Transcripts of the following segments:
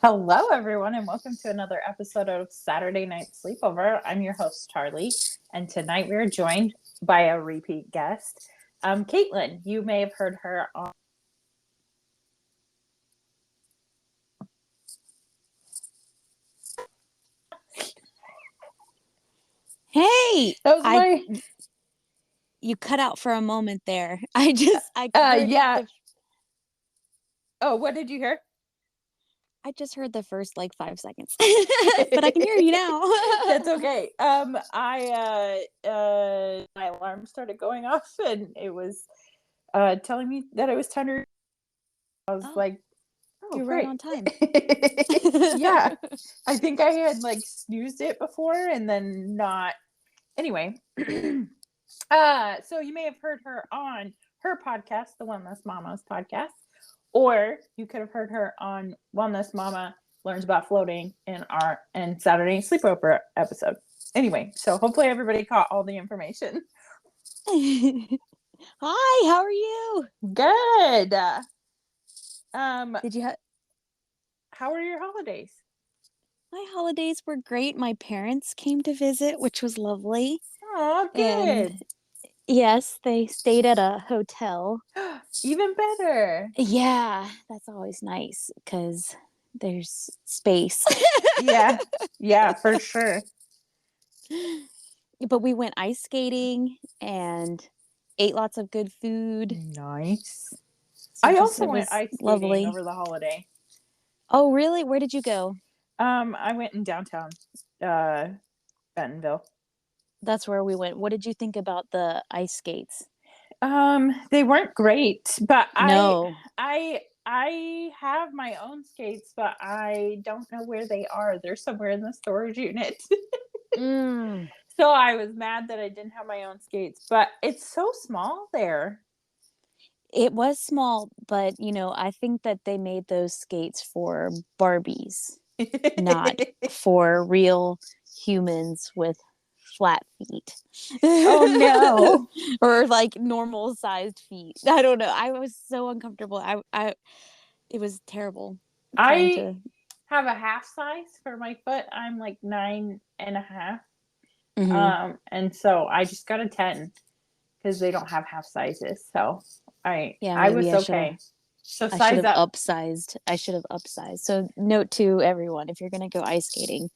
Hello, everyone, and welcome to another episode of Saturday Night Sleepover. I'm your host, Charli, and tonight we are joined by a repeat guest, Caitlin. You may have heard her on. Hey, That was my. you cut out for a moment there. I heard Yeah. Oh, what did you hear? I just heard the first like 5 seconds, but I can hear you now. That's okay. My alarm started going off, and it was telling me that it was time to. I was like, "Oh, You're great. right on time." Yeah, I think I had like snoozed it before and then not. Anyway, so you may have heard her on her podcast, the Wellness Mama's podcast, or you could have heard her on Wellness Mama Learns About Floating in our Saturday Sleepover episode. Anyway, so hopefully everybody caught all the information. Hi, how are you? Good. Did you have How were your holidays? My holidays were great. My parents came to visit, which was lovely. Oh, good. And yes, they stayed at a hotel. Even better. Yeah, that's always nice because there's space. Yeah, for sure. But we went ice skating and ate lots of good food. Nice. So I also went ice skating lovely over the holiday. Oh, really? Where did you go? I went in downtown Bentonville. That's where we went. What did you think about the ice skates? They weren't great, but No. I have my own skates, but I don't know where they are. They're somewhere in the storage unit. So I was mad that I didn't have my own skates, but it's so small there. It was small, but I think that they made those skates for Barbies, not for real humans with flat feet. Oh no. Or like normal sized feet. I don't know. I was so uncomfortable. It was terrible. I have a half size for my foot. I'm like 9.5. Mm-hmm. And so I just got a 10 because they don't have half sizes. So I was okay. So size up. I should have upsized. So note to everyone, if you're gonna go ice skating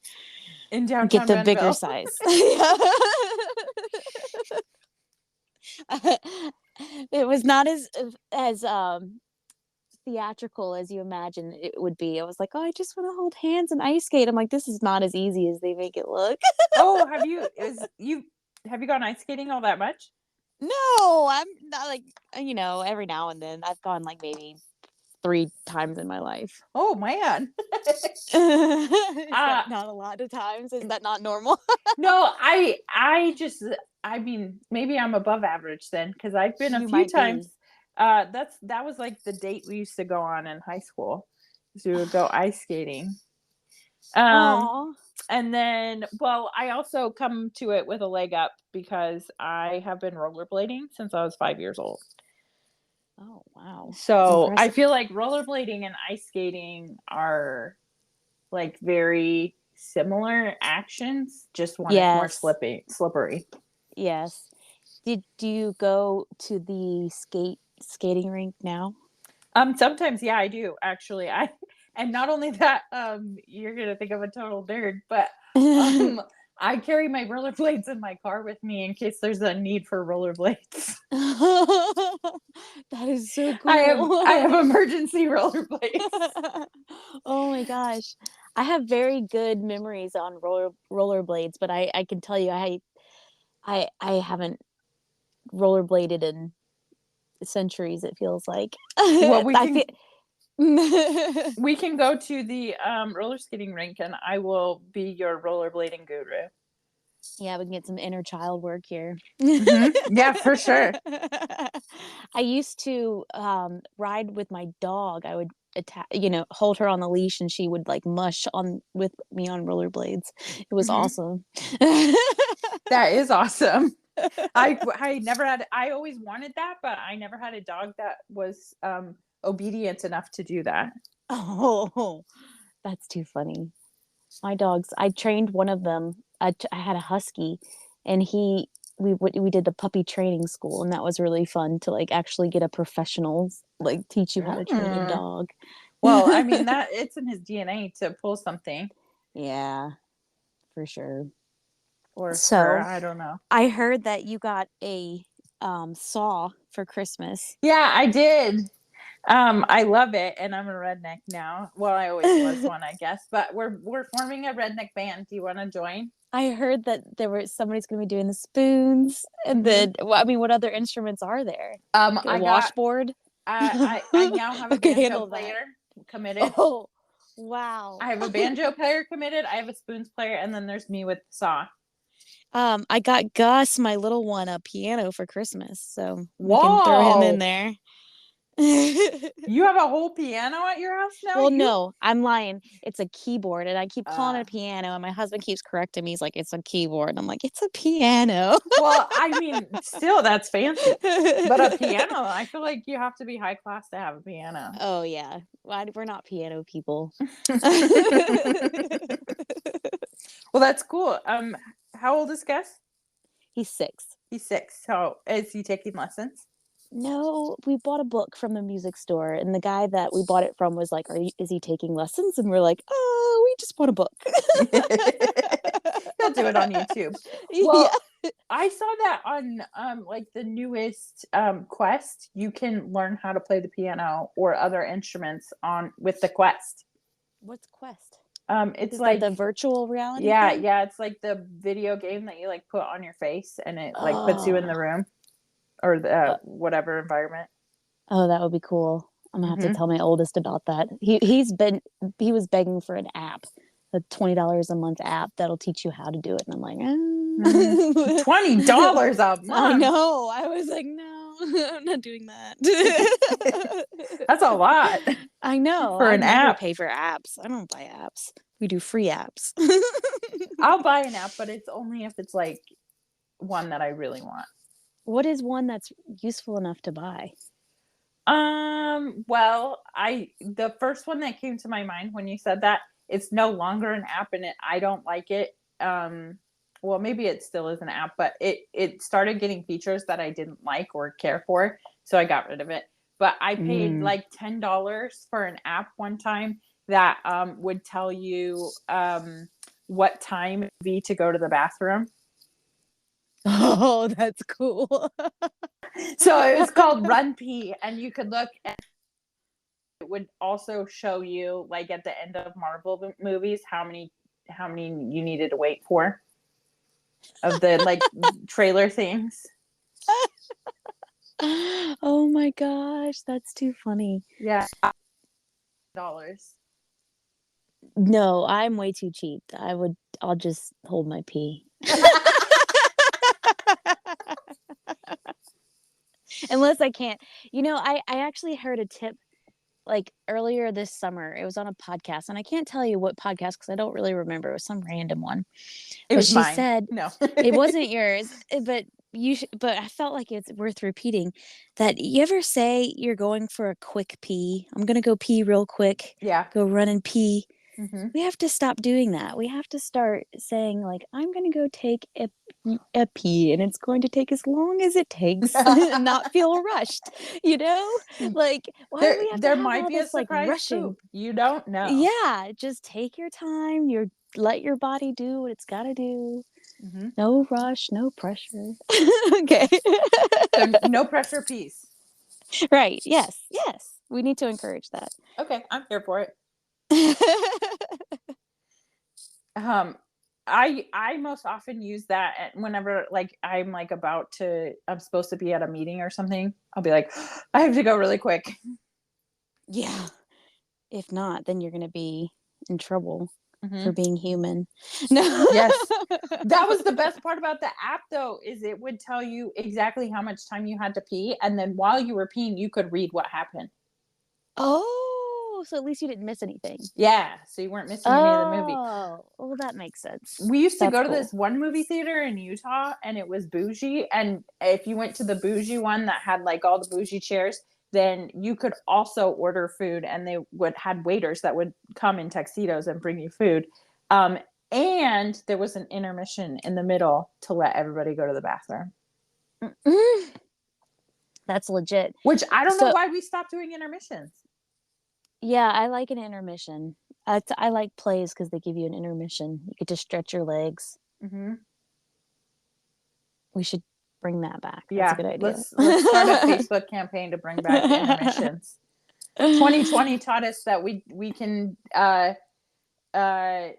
in downtown get the Bentonville. Bigger size. It was not as theatrical as you imagine it would be. I was like, oh, I just want to hold hands and ice skate. I'm like, this is not as easy as they make it look. Oh, have you gone ice skating all that much? No, I'm not like, every now and then. I've gone like maybe 3 times in my life. Oh man. Is that not a lot of times? Is that not normal? No, I mean, maybe I'm above average then, because I've been a few times. That was like the date we used to go on in high school. So we would go ice skating. And then, well, I also come to it with a leg up because I have been rollerblading since I was 5 years old. Oh, wow. So impressive. I feel like rollerblading and ice skating are like very similar actions, just one is more slippery. Yes. Do you go to the skating rink now? Sometimes, yeah, I do actually. And not only that, you're gonna think I'm a total nerd, but I carry my rollerblades in my car with me in case there's a need for rollerblades. That is so cool. I have emergency rollerblades. Oh my gosh. I have very good memories on rollerblades, but I can tell you I haven't rollerbladed in centuries, it feels like. Well, we can go to the roller skating rink and I will be your rollerblading guru. Yeah, we can get some inner child work here. Mm-hmm. Yeah, for sure. I used to ride with my dog. I would hold her on the leash and she would like mush on with me on rollerblades. It was awesome. That is awesome. I never had, I always wanted that, but I never had a dog that was obedient enough to do that. Oh, That's too funny. My dogs, I trained one of them. I had a husky, and we did the puppy training school, and that was really fun to like actually get a professional like teach you how to train a dog. Well, I mean that it's in his DNA to pull something. Yeah, for sure. Or So her, I don't know. I heard that you got a saw for Christmas. Yeah, I did. I love it, and I'm a redneck now. Well, I always was one, I guess. But we're forming a redneck band. Do you want to join? I heard that somebody's going to be doing the spoons, and then well, I mean, what other instruments are there? Get a I washboard. I now have a banjo player committed. Oh, wow! I have a banjo player committed. I have a spoons player, and then there's me with the saw. I got Gus, my little one, a piano for Christmas, so we can throw him in there. You have a whole piano at your house now? Well, no, I'm lying. It's a keyboard, and I keep calling it a piano, and my husband keeps correcting me. He's like, "It's a keyboard," and I'm like, "It's a piano." Well, I mean, still, that's fancy. But a piano, I feel like you have to be high class to have a piano. Oh yeah, we're not piano people. Well, that's cool. How old is Gus? He's 6. He's 6. So is he taking lessons? No, we bought a book from the music store, and the guy that we bought it from was like, is he taking lessons? And we're like, oh, we just bought a book. He'll do it on YouTube. Well, yeah. I saw that on like the newest Quest. You can learn how to play the piano or other instruments with the Quest. What's Quest? It's Is like the virtual reality thing? Yeah, it's like the video game that you like put on your face, and it like puts you in the room or the whatever environment. Oh, that would be cool. I'm gonna have to tell my oldest about that. He was begging for an app, a $20 a month app that'll teach you how to do it, and I'm like, $20 a month. I know. I was like, no, I'm not doing that. That's a lot. I know. For an app. Pay for apps. I don't buy apps. We do free apps. I'll buy an app, but it's only if it's like one that I really want. What is one that's useful enough to buy? Well, the first one that came to my mind when you said that, it's no longer an app, and I don't like it. Well, maybe it still is an app, but it started getting features that I didn't like or care for, so I got rid of it. But I paid like $10 for an app one time that would tell you what time it would be to go to the bathroom. Oh, that's cool. So it was called Run Pee, and you could look at it would also show you like at the end of Marvel movies how many you needed to wait for of the like trailer things. Oh my gosh, that's too funny. Yeah. $. No, I'm way too cheap. I'll just hold my pee. Unless I can't. I actually heard a tip like earlier this summer. It was on a podcast, and I can't tell you what podcast because I don't really remember. It was some random one. It was mine. She said, no, it wasn't yours, but but I felt like it's worth repeating that you ever say you're going for a quick pee. I'm going to go pee real quick. Yeah. Go run and pee. Mm-hmm. We have to stop doing that. We have to start saying like, I'm going to go take a pee, and it's going to take as long as it takes and not feel rushed, like why do we have there to have might all be this, a surprise like rushing poop. You don't know. Yeah, just take your time. Let your body do what it's got to do. Mm-hmm. No rush, no pressure. Okay. So no pressure peace. Right. Yes. We need to encourage that. Okay, I'm here for it. I most often use that whenever like I'm supposed to be at a meeting or something. I'll be like, I have to go really quick. Yeah. If not, then you're going to be in trouble for being human. No. Yes. That was the best part about the app though, is it would tell you exactly how much time you had to pee, and then while you were peeing you could read what happened. Oh, so at least you didn't miss anything. Yeah, so you weren't missing any of the movie. Oh, well, that makes sense. We used to go to this one movie theater in Utah, and it was bougie. And if you went to the bougie one that had like all the bougie chairs, then you could also order food, and they had waiters that would come in tuxedos and bring you food. And there was an intermission in the middle to let everybody go to the bathroom. That's legit. Which I don't know why we stopped doing intermissions. Yeah, I like an intermission. I like plays because they give you an intermission. You get to stretch your legs. Mm-hmm. We should bring that back. That's Yeah, a good idea. Let's start a Facebook campaign to bring back intermissions. 2020 taught us that we can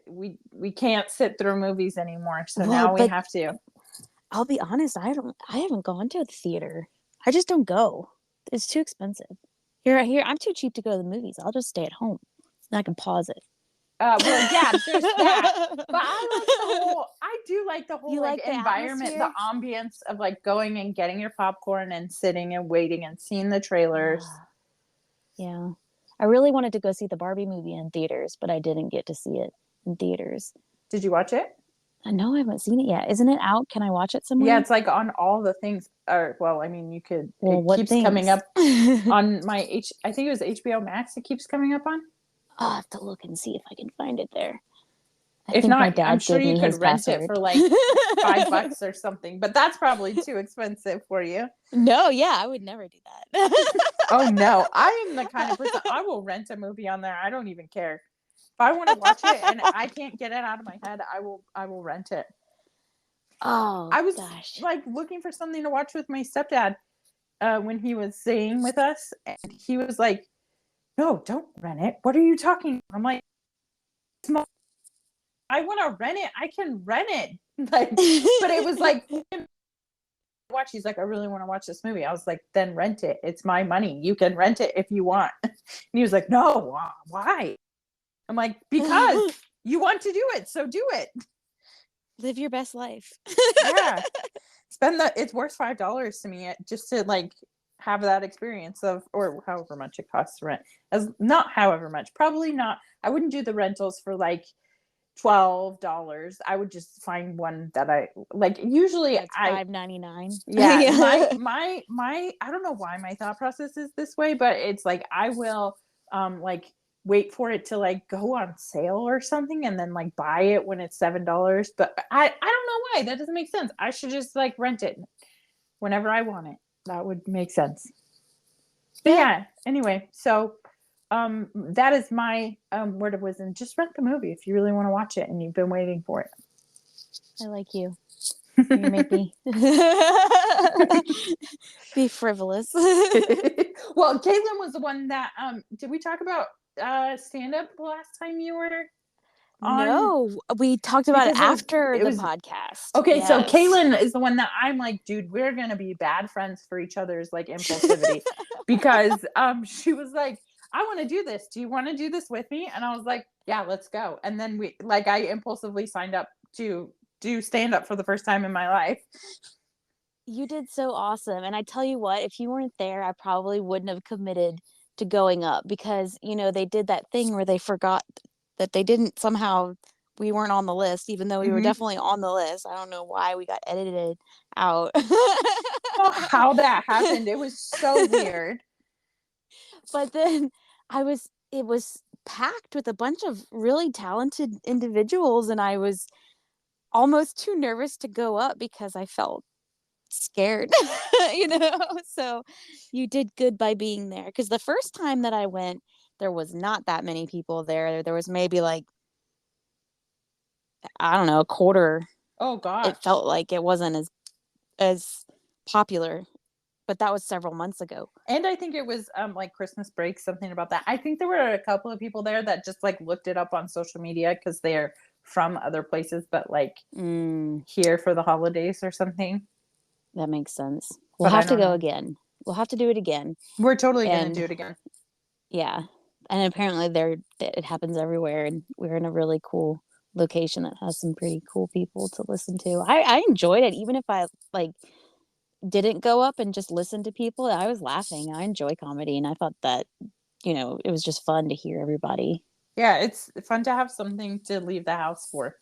we can't sit through movies anymore. So now we have to. I'll be honest, I haven't gone to the theater. I just don't go. It's too expensive. Here, I'm too cheap to go to the movies. I'll just stay at home and I can pause it. Well, yeah, there's that. But I do like the whole like environment, the ambience of like going and getting your popcorn and sitting and waiting and seeing the trailers. Yeah. I really wanted to go see the Barbie movie in theaters, but I didn't get to see it in theaters. Did you watch it? No, I haven't seen it yet. Isn't it out? Can I watch it somewhere? Yeah, it's like on all the things. Well, I mean, you could. Well, it keeps coming up on my I think it was HBO Max. It keeps coming up on. I'll have to look and see if I can find it there. If not, I'm sure you could rent it for like $5 or something. But that's probably too expensive for you. No, yeah, I would never do that. Oh no, I am the kind of person I will rent a movie on there. I don't even care. If I want to watch it and I can't get it out of my head, I will rent it. Oh, I was like looking for something to watch with my stepdad when he was staying with us, and he was like, "No, don't rent it. What are you talking about?" I'm like, "I want to rent it. I can rent it." Like, but it was like, watch. He's like, "I really want to watch this movie." I was like, "Then rent it. It's my money. You can rent it if you want." And he was like, "No, why?" I'm like, "Because you want to do it, so do it. Live your best life." Yeah. It's worth $5 to me just to like have that experience of, or however much it costs to rent. Not however much, probably not. I wouldn't do the rentals for like $12. I would just find one that I like. Usually it's $5.99. Yeah. my I don't know why my thought process is this way, but it's like I will like wait for it to like go on sale or something and then like buy it when it's $7. But I don't know why. That doesn't make sense. I should just like rent it whenever I want it. That would make sense. But yeah, anyway, so that is my word of wisdom. Just rent the movie if you really want to watch it and you've been waiting for it. I like you. You make me be frivolous. Well, Caitlin was the one that did we talk about stand-up the last time you were on? No, we talked about it after the podcast. Okay, yes. So Caitlin is the one that I'm like, dude, we're gonna be bad friends for each other's like impulsivity. Because she was like, I want to do this. Do you want to do this with me? And I was like, yeah, let's go. And then I impulsively signed up to do stand-up for the first time in my life. You did so awesome. And I tell you what, if you weren't there, I probably wouldn't have committed to going up because, you know, they did that thing where they forgot that they didn't somehow, we weren't on the list, even though we were definitely on the list. I don't know why we got edited out. I don't know how that happened. It was so weird. But then it was packed with a bunch of really talented individuals, and I was almost too nervous to go up because I felt scared, you know. So you did good by being there, because the first time that I went, there was not that many people there. There was maybe like, I don't know, a quarter. Oh god, it felt like it wasn't as popular, but that was several months ago. And I think it was like Christmas break, something about that. I think there were a couple of people there that just like looked it up on social media because they're from other places, but like here for the holidays or something. That makes sense. We'll have to go again. We'll have to do it again. We're totally going to do it again. Yeah. And apparently it happens everywhere, and we're in a really cool location that has some pretty cool people to listen to. I enjoyed it, even if I like didn't go up and just listen to people. I was laughing. I enjoy comedy, and I thought that, you know, it was just fun to hear everybody. Yeah, it's fun to have something to leave the house for.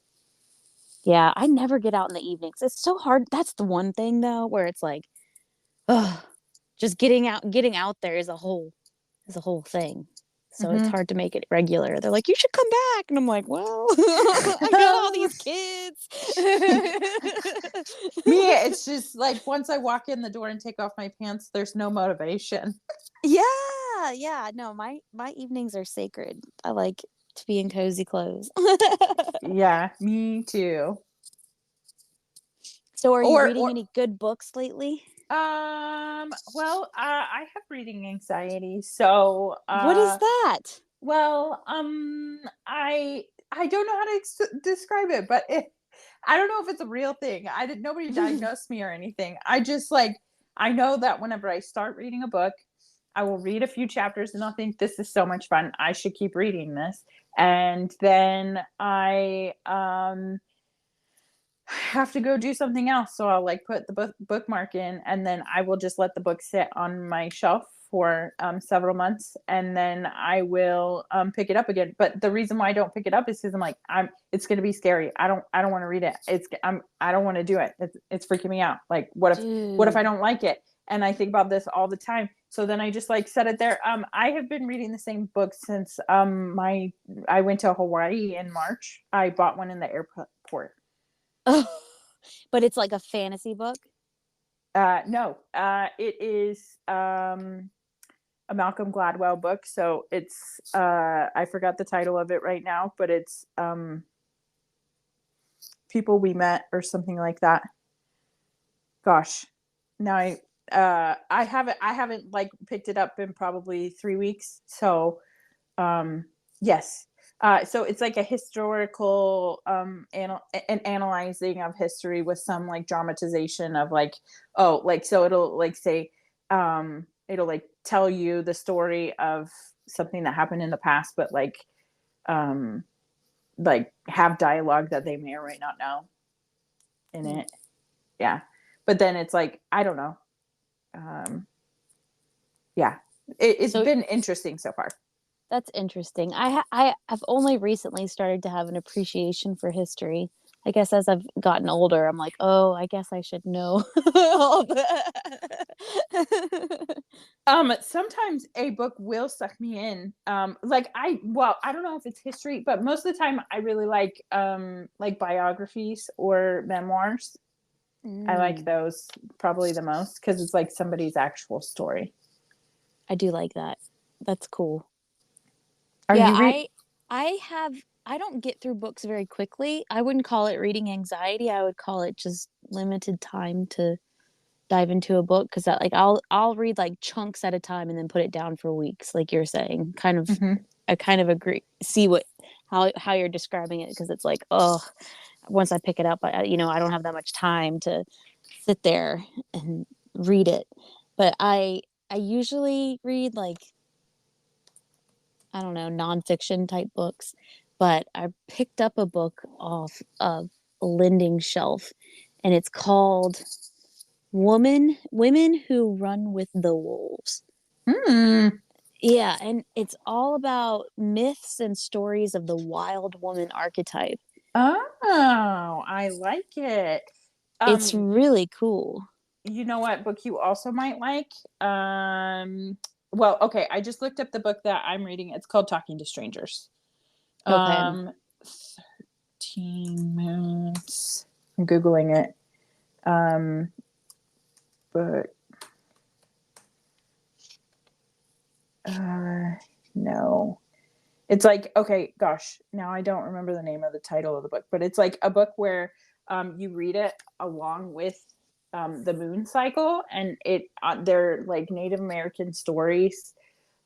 Yeah, I never get out in the evenings. It's so hard. That's the one thing though where it's like, ugh, just getting out there is a whole thing. So it's Mm-hmm. hard to make it regular. They're like, you should come back. And I'm like, well, I got all these kids. Me, it's just like once I walk in the door and take off my pants, there's no motivation. Yeah. No, my evenings are sacred. I like to be in cozy clothes. Yeah, me too. So are you Or reading any good books lately? well, I have reading anxiety, so What is that? well, I don't know how to describe it, but I don't know if it's a real thing. Nobody diagnosed me or anything. I just like I know that whenever I start reading a book, I will read a few chapters and I'll think this is so much fun. I should keep reading this. And then I have to go do something else. So I'll like put the bookmark in and then I will just let the book sit on my shelf for several months and then I will pick it up again. But the reason why I don't pick it up is because I'm like, it's going to be scary. I don't want to read it. I don't want to do it. It's freaking me out. Like, what if I don't like it? And I think about this all the time. So then I just like set it there. I have been reading the same book since I went to Hawaii in March. I bought one in the airport. Oh, but it's like a fantasy book? No, it is a Malcolm Gladwell book. So it's I forgot the title of it right now, but it's People We Met or something like that. Gosh, now I haven't like picked it up in probably 3 weeks. So yes. So it's like a historical an analyzing of history with some like dramatization of like, oh, like so it'll like say it'll like tell you the story of something that happened in the past, but like have dialogue that they may or may not know in it. Yeah. But then it's like, I don't know. Yeah. It's been interesting so far. That's interesting. I've only recently started to have an appreciation for history. I guess as I've gotten older, I'm like, oh, I guess I should know all that. Sometimes a book will suck me in. Like I don't know if it's history, but most of the time I really like biographies or memoirs. I like those probably the most because it's like somebody's actual story. I do like that. That's cool. I don't get through books very quickly. I wouldn't call it reading anxiety. I would call it just limited time to dive into a book because I'll read like chunks at a time and then put it down for weeks, like you're saying. I kind of agree. See how you're describing it because it's like, oh, once I pick it up, I don't have that much time to sit there and read it. But I usually read like, I don't know, nonfiction type books. But I picked up a book off of a lending shelf and it's called Women Who Run with the Wolves. Yeah, and it's all about myths and stories of the wild woman archetype. Oh, I like it. It's really cool. You know what book you also might like? Well, okay, I just looked up the book that I'm reading. It's called Talking to Strangers. Okay. 13 minutes. I'm Googling it. But no. It's like, okay, gosh, now I don't remember the name of the title of the book, but it's like a book where you read it along with the moon cycle, and they're like Native American stories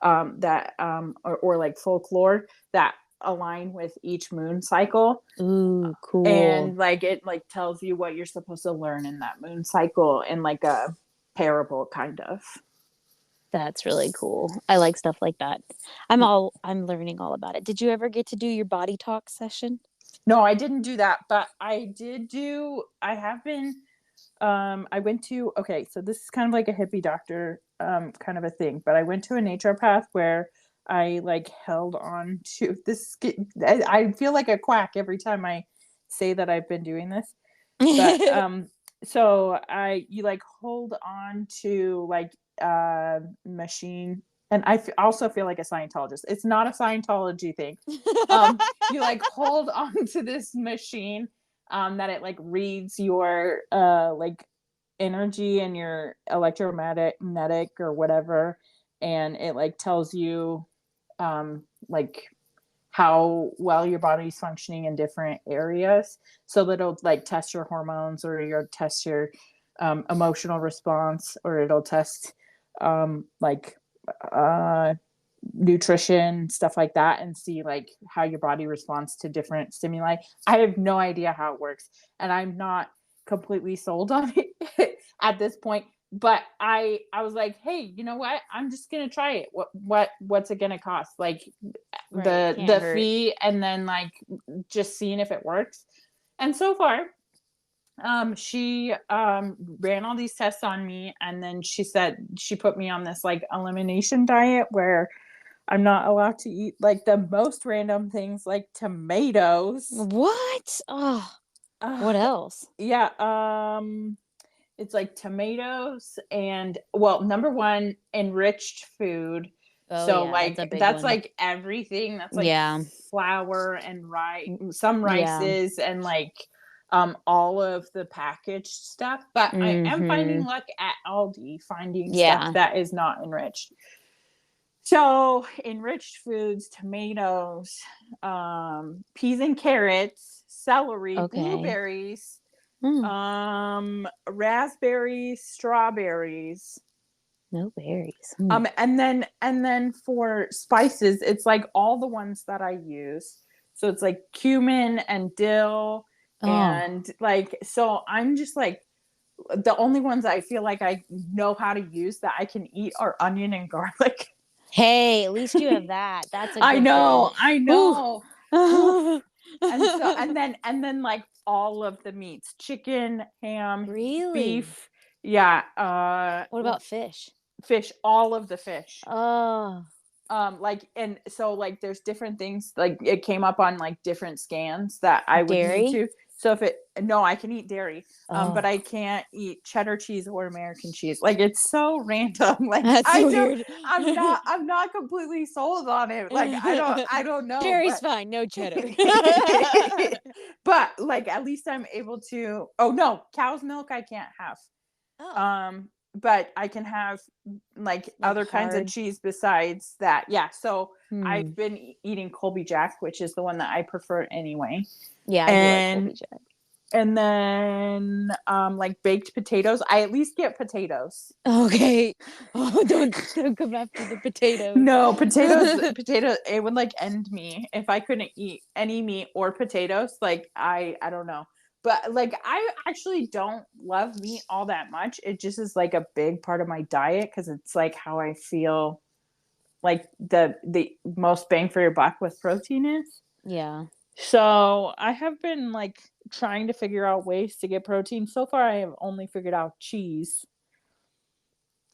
that or like folklore that align with each moon cycle. Ooh, cool. And like it like tells you what you're supposed to learn in that moon cycle in like a parable kind of. That's really cool. I like stuff like that. I'm learning all about it. Did you ever get to do your body talk session? No, I didn't do that, but I went to, okay, so this is kind of like a hippie doctor kind of a thing, but I went to a naturopath where I like held on to this. I feel like a quack every time I say that I've been doing this, but so you like hold on to like machine, and also feel like a Scientologist. It's not a Scientology thing. You like hold on to this machine that it like reads your like energy and your electromagnetic or whatever, and it like tells you like how well your body's functioning in different areas, so that it'll like test your hormones, or you'll test your emotional response, or it'll test like nutrition, stuff like that, and see like how your body responds to different stimuli. I have no idea how it works, and I'm not completely sold on it at this point, but I was like, hey, you know what, I'm just gonna try it. What's it gonna cost? Like Right, can't the hurt. fee, and then like just seeing if it works. And so far she ran all these tests on me, and then she said she put me on this like elimination diet where I'm not allowed to eat like the most random things, like tomatoes. What? Oh, what else? Yeah, it's like tomatoes and, well, number one, enriched food. Oh So yeah, that's like a big that's one. like everything. That's like Yeah. flour and rice, some Yeah. rices, and like all of the packaged stuff. But I am finding luck at Aldi finding stuff Yeah. that is not enriched. So enriched foods, tomatoes, peas and carrots, celery, Okay. blueberries, Mm. raspberries, strawberries. No berries. And then for spices, it's like all the ones that I use. So it's like cumin and dill, Oh. and like, so I'm just like, the only ones I feel like I know how to use that I can eat are onion and garlic. Hey, at least you have that. That's a good I know, thing. I know. Ooh. And then like all of the meats, chicken, ham, Really? beef. Yeah. What about fish? Fish, all of the fish. Oh. Like, and so like there's different things, like it came up on like different scans that I would need Dairy? to. So if it, no, I can eat dairy, but Oh. I can't eat cheddar cheese or American cheese. Like, it's so random. Like, That's weird. I'm not completely sold on it. Like, I don't know, Dairy's but fine, no cheddar. but like at least I'm able to. Oh no, cow's milk I can't have. Oh. But I can have like other kinds of cheese besides that. Yeah. So I've been eating Colby Jack, which is the one that I prefer anyway. Yeah, I do like Colby Jack. And then like baked potatoes. I at least get potatoes. Okay. Oh, don't come after the potatoes. No, potatoes, it would like end me if I couldn't eat any meat or potatoes. Like, I don't know. But like, I actually don't love meat all that much. It just is like a big part of my diet, because it's like how I feel like the most bang for your buck with protein is. Yeah. So I have been like trying to figure out ways to get protein. So far, I have only figured out cheese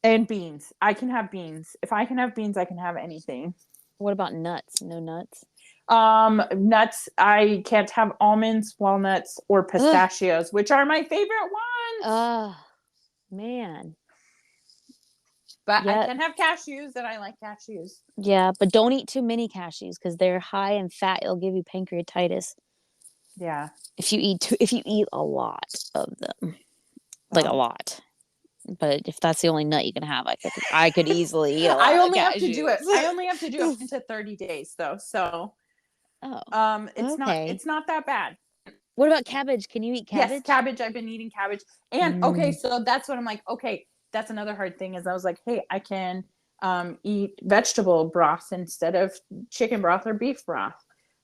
and beans. I can have beans. If I can have beans, I can have anything. What about nuts? No nuts? Nuts, I can't have almonds, walnuts, or pistachios, which are my favorite ones. Oh, man. But I can have cashews, and I like cashews. Yeah, but don't eat too many cashews because they're high in fat. It'll give you pancreatitis. Yeah. If you eat a lot of them, like a lot. But if that's the only nut you can have, I could easily eat a lot. I only have to do it. I only have to do it into 30 days though. So it's not that bad. What about cabbage? Can you eat cabbage? Yes, cabbage. I've been eating cabbage. And okay, so that's what I'm like, okay, that's another hard thing, is I was like, hey, I can eat vegetable broth instead of chicken broth or beef broth.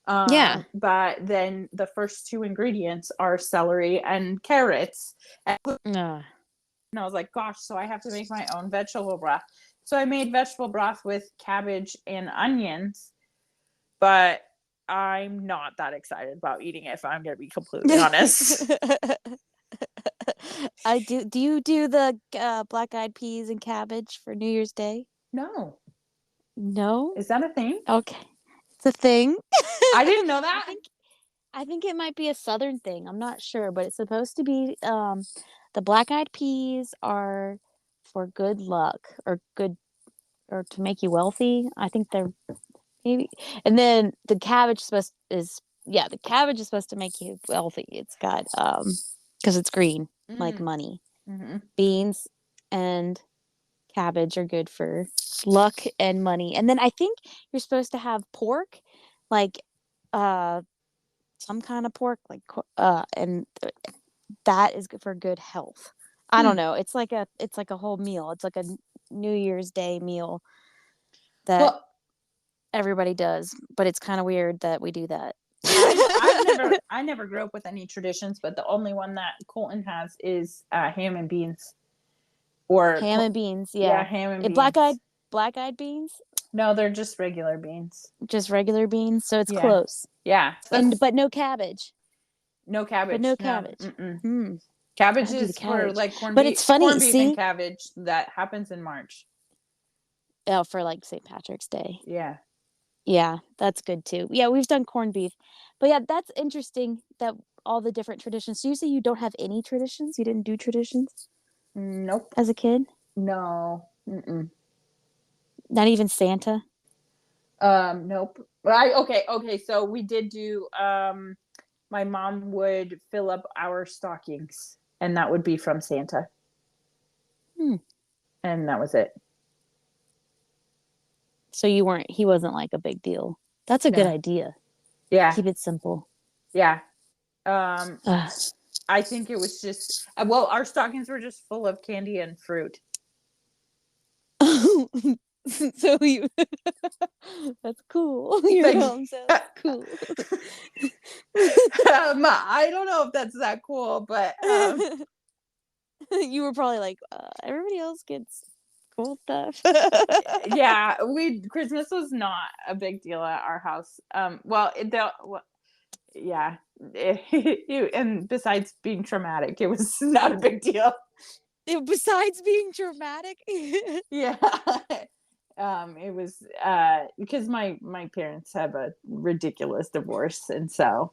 Yeah. But then the first two ingredients are celery and carrots. And I was like, gosh, so I have to make my own vegetable broth. So I made vegetable broth with cabbage and onions, but I'm not that excited about eating it, if I'm going to be completely honest. I do. Do you do the black-eyed peas and cabbage for New Year's Day? No. No? Is that a thing? Okay. It's a thing. I didn't know that. I think it might be a Southern thing. I'm not sure, but it's supposed to be the black-eyed peas are for good luck or to make you wealthy. I think they're maybe. And then the cabbage the cabbage is supposed to make you wealthy. It's got because it's green, like money. Mm-hmm. Beans and cabbage are good for luck and money. And then I think you're supposed to have pork, like some kind of pork, like and that is good for good health. I don't know. It's like a whole meal. It's like a New Year's Day meal that everybody does, but it's kind of weird that we do that. I never grew up with any traditions, but the only one that Colton has is ham and beans. Or ham and beans, yeah, ham and beans. Black-eyed beans? No, they're just regular beans. Just regular beans, so it's close. Yeah, but no cabbage. No cabbage. But no cabbage. Cabbage is for like corned but beef. It's funny, corned beef and cabbage that happens in March. Oh, for like St. Patrick's Day. Yeah. Yeah, that's good too. Yeah, we've done corned beef. But yeah, that's interesting that all the different traditions. So you say you don't have any traditions? You didn't do traditions? Nope. As a kid? No. Mm-mm. Not even Santa? Nope. Okay. So we did do, my mom would fill up our stockings and that would be from Santa. And that was it. So he wasn't like a big deal. That's a good idea. Yeah. Keep it simple. Yeah. I think it was just, our stockings were just full of candy and fruit. So you, that's cool. Your mom sounds cool. I don't know if that's that cool, but you were probably like, everybody else gets cool stuff. Yeah, Christmas was not a big deal at our house. And besides being traumatic, it was not a big deal. Besides being traumatic? Yeah. It was because my parents have a ridiculous divorce, and so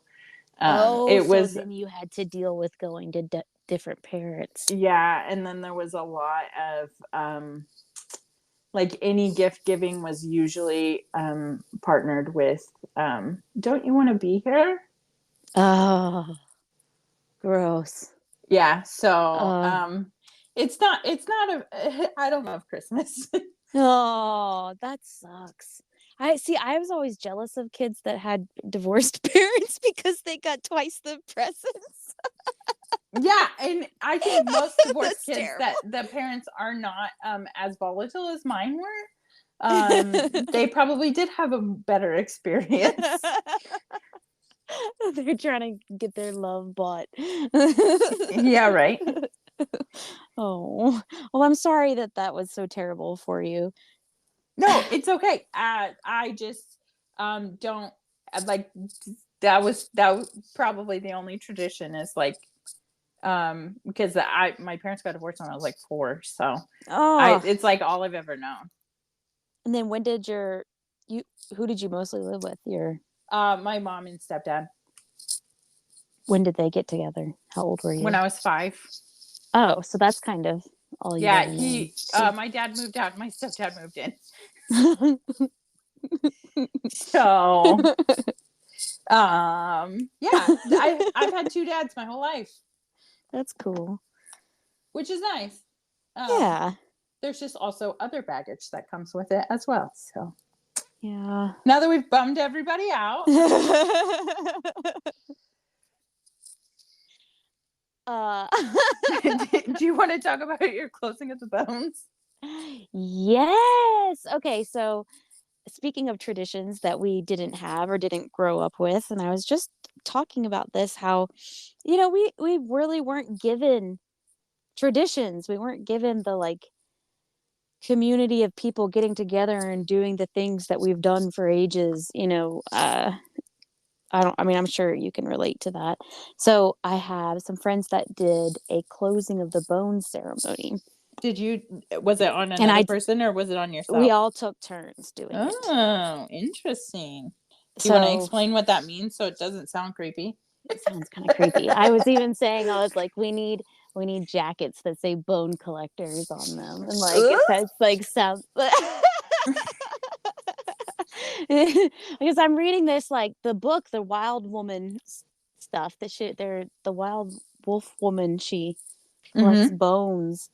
it was. Then you had to deal with going to different parents. Yeah, and then there was a lot of like any gift giving was usually partnered with don't you want to be here? Oh, gross. Yeah, so it's not I don't love Christmas. Oh, that sucks. I was always jealous of kids that had divorced parents because they got twice the presents. Yeah, and I think most divorced kids that the parents are not as volatile as mine were. They probably did have a better experience. They're trying to get their love bought. Yeah, right. Oh, well, I'm sorry that was so terrible for you. No, it's okay. I just don't like that was probably the only tradition is like because my parents got divorced when I was like 4, so it's like all I've ever known. And then when did who did you mostly live with? My mom and stepdad. When did they get together? How old were you? When I was 5. Oh, so that's kind of all you. Yeah, my dad moved out, my stepdad moved in. So, yeah, I've had 2 dads my whole life. That's cool. Which is nice. Yeah. There's just also other baggage that comes with it as well. So, yeah. Now that we've bummed everybody out. Do you want to talk about your closing of the bones? Yes. Okay, so speaking of traditions that we didn't have or didn't grow up with, and I was just talking about this, how we really weren't given traditions. We weren't given the like community of people getting together and doing the things that we've done for ages. I'm sure you can relate to that. So I have some friends that did a closing of the bones ceremony. Was it on another person or was it on yourself? We all took turns doing it. Oh, interesting. Do you want to explain what that means so it doesn't sound creepy? It sounds kind of creepy. I was even saying, I was like, we need we need jackets that say bone collectors on them. And like, it says like some, because I'm reading this, like the book, the wild woman stuff that they're the wild wolf woman. She collects Mm-hmm. bones.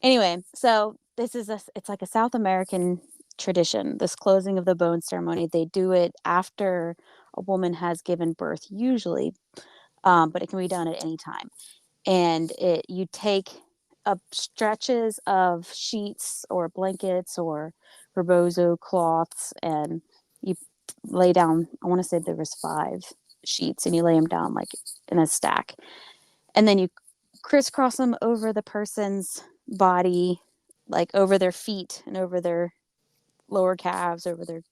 Anyway, so it's like a South American tradition, this closing of the bone ceremony. They do it after a woman has given birth, usually, but it can be done at any time. And you take up stretches of sheets or blankets or rebozo cloths, and you lay down, I want to say there was 5 sheets, and you lay them down like in a stack. And then you crisscross them over the person's body, like over their feet and over their lower calves, over their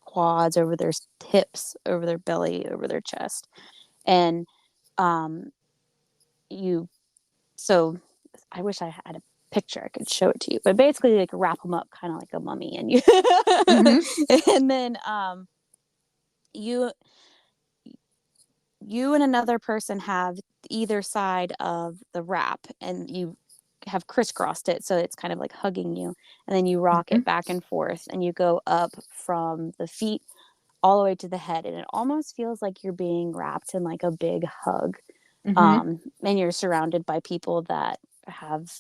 quads, over their hips, over their belly, over their chest. And you so I wish I had a picture I could show it to you, but basically like wrap them up kind of like a mummy, and you and then you and another person have either side of the wrap, and you have crisscrossed it so it's kind of like hugging you, and then you rock it back and forth, and you go up from the feet all the way to the head, and it almost feels like you're being wrapped in like a big hug. And you're surrounded by people that have,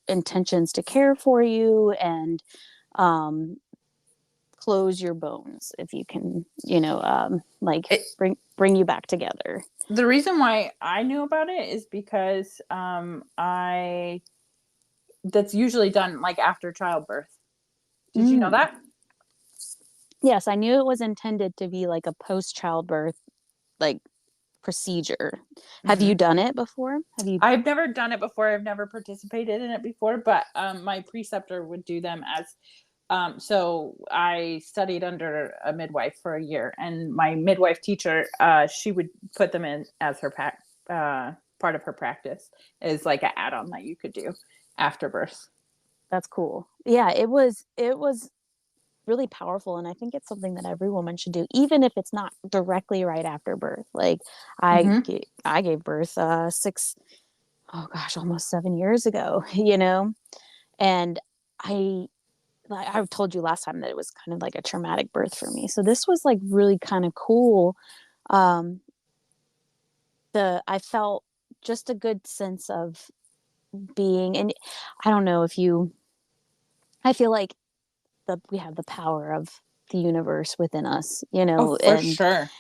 intentions to care for you and close your bones, if you can, bring you back together. The reason why I knew about it is because that's usually done like after childbirth. Did you know that? Yes, I knew it was intended to be like a post-childbirth like procedure. Have you done it before? I've never done it before. I've never participated in it before, but my preceptor would do them as so I studied under a midwife for a year, and my midwife teacher, she would put them in as her part of her practice, is like an add-on that you could do after birth. That's cool. Yeah, it was really powerful, and I think it's something that every woman should do, even if it's not directly right after birth. Like I gave birth almost 7 years ago, and I've told you last time that it was kind of like a traumatic birth for me. So this was like really kind of cool. I felt just a good sense of being, and I don't know I feel like we have the power of the universe within us, for sure.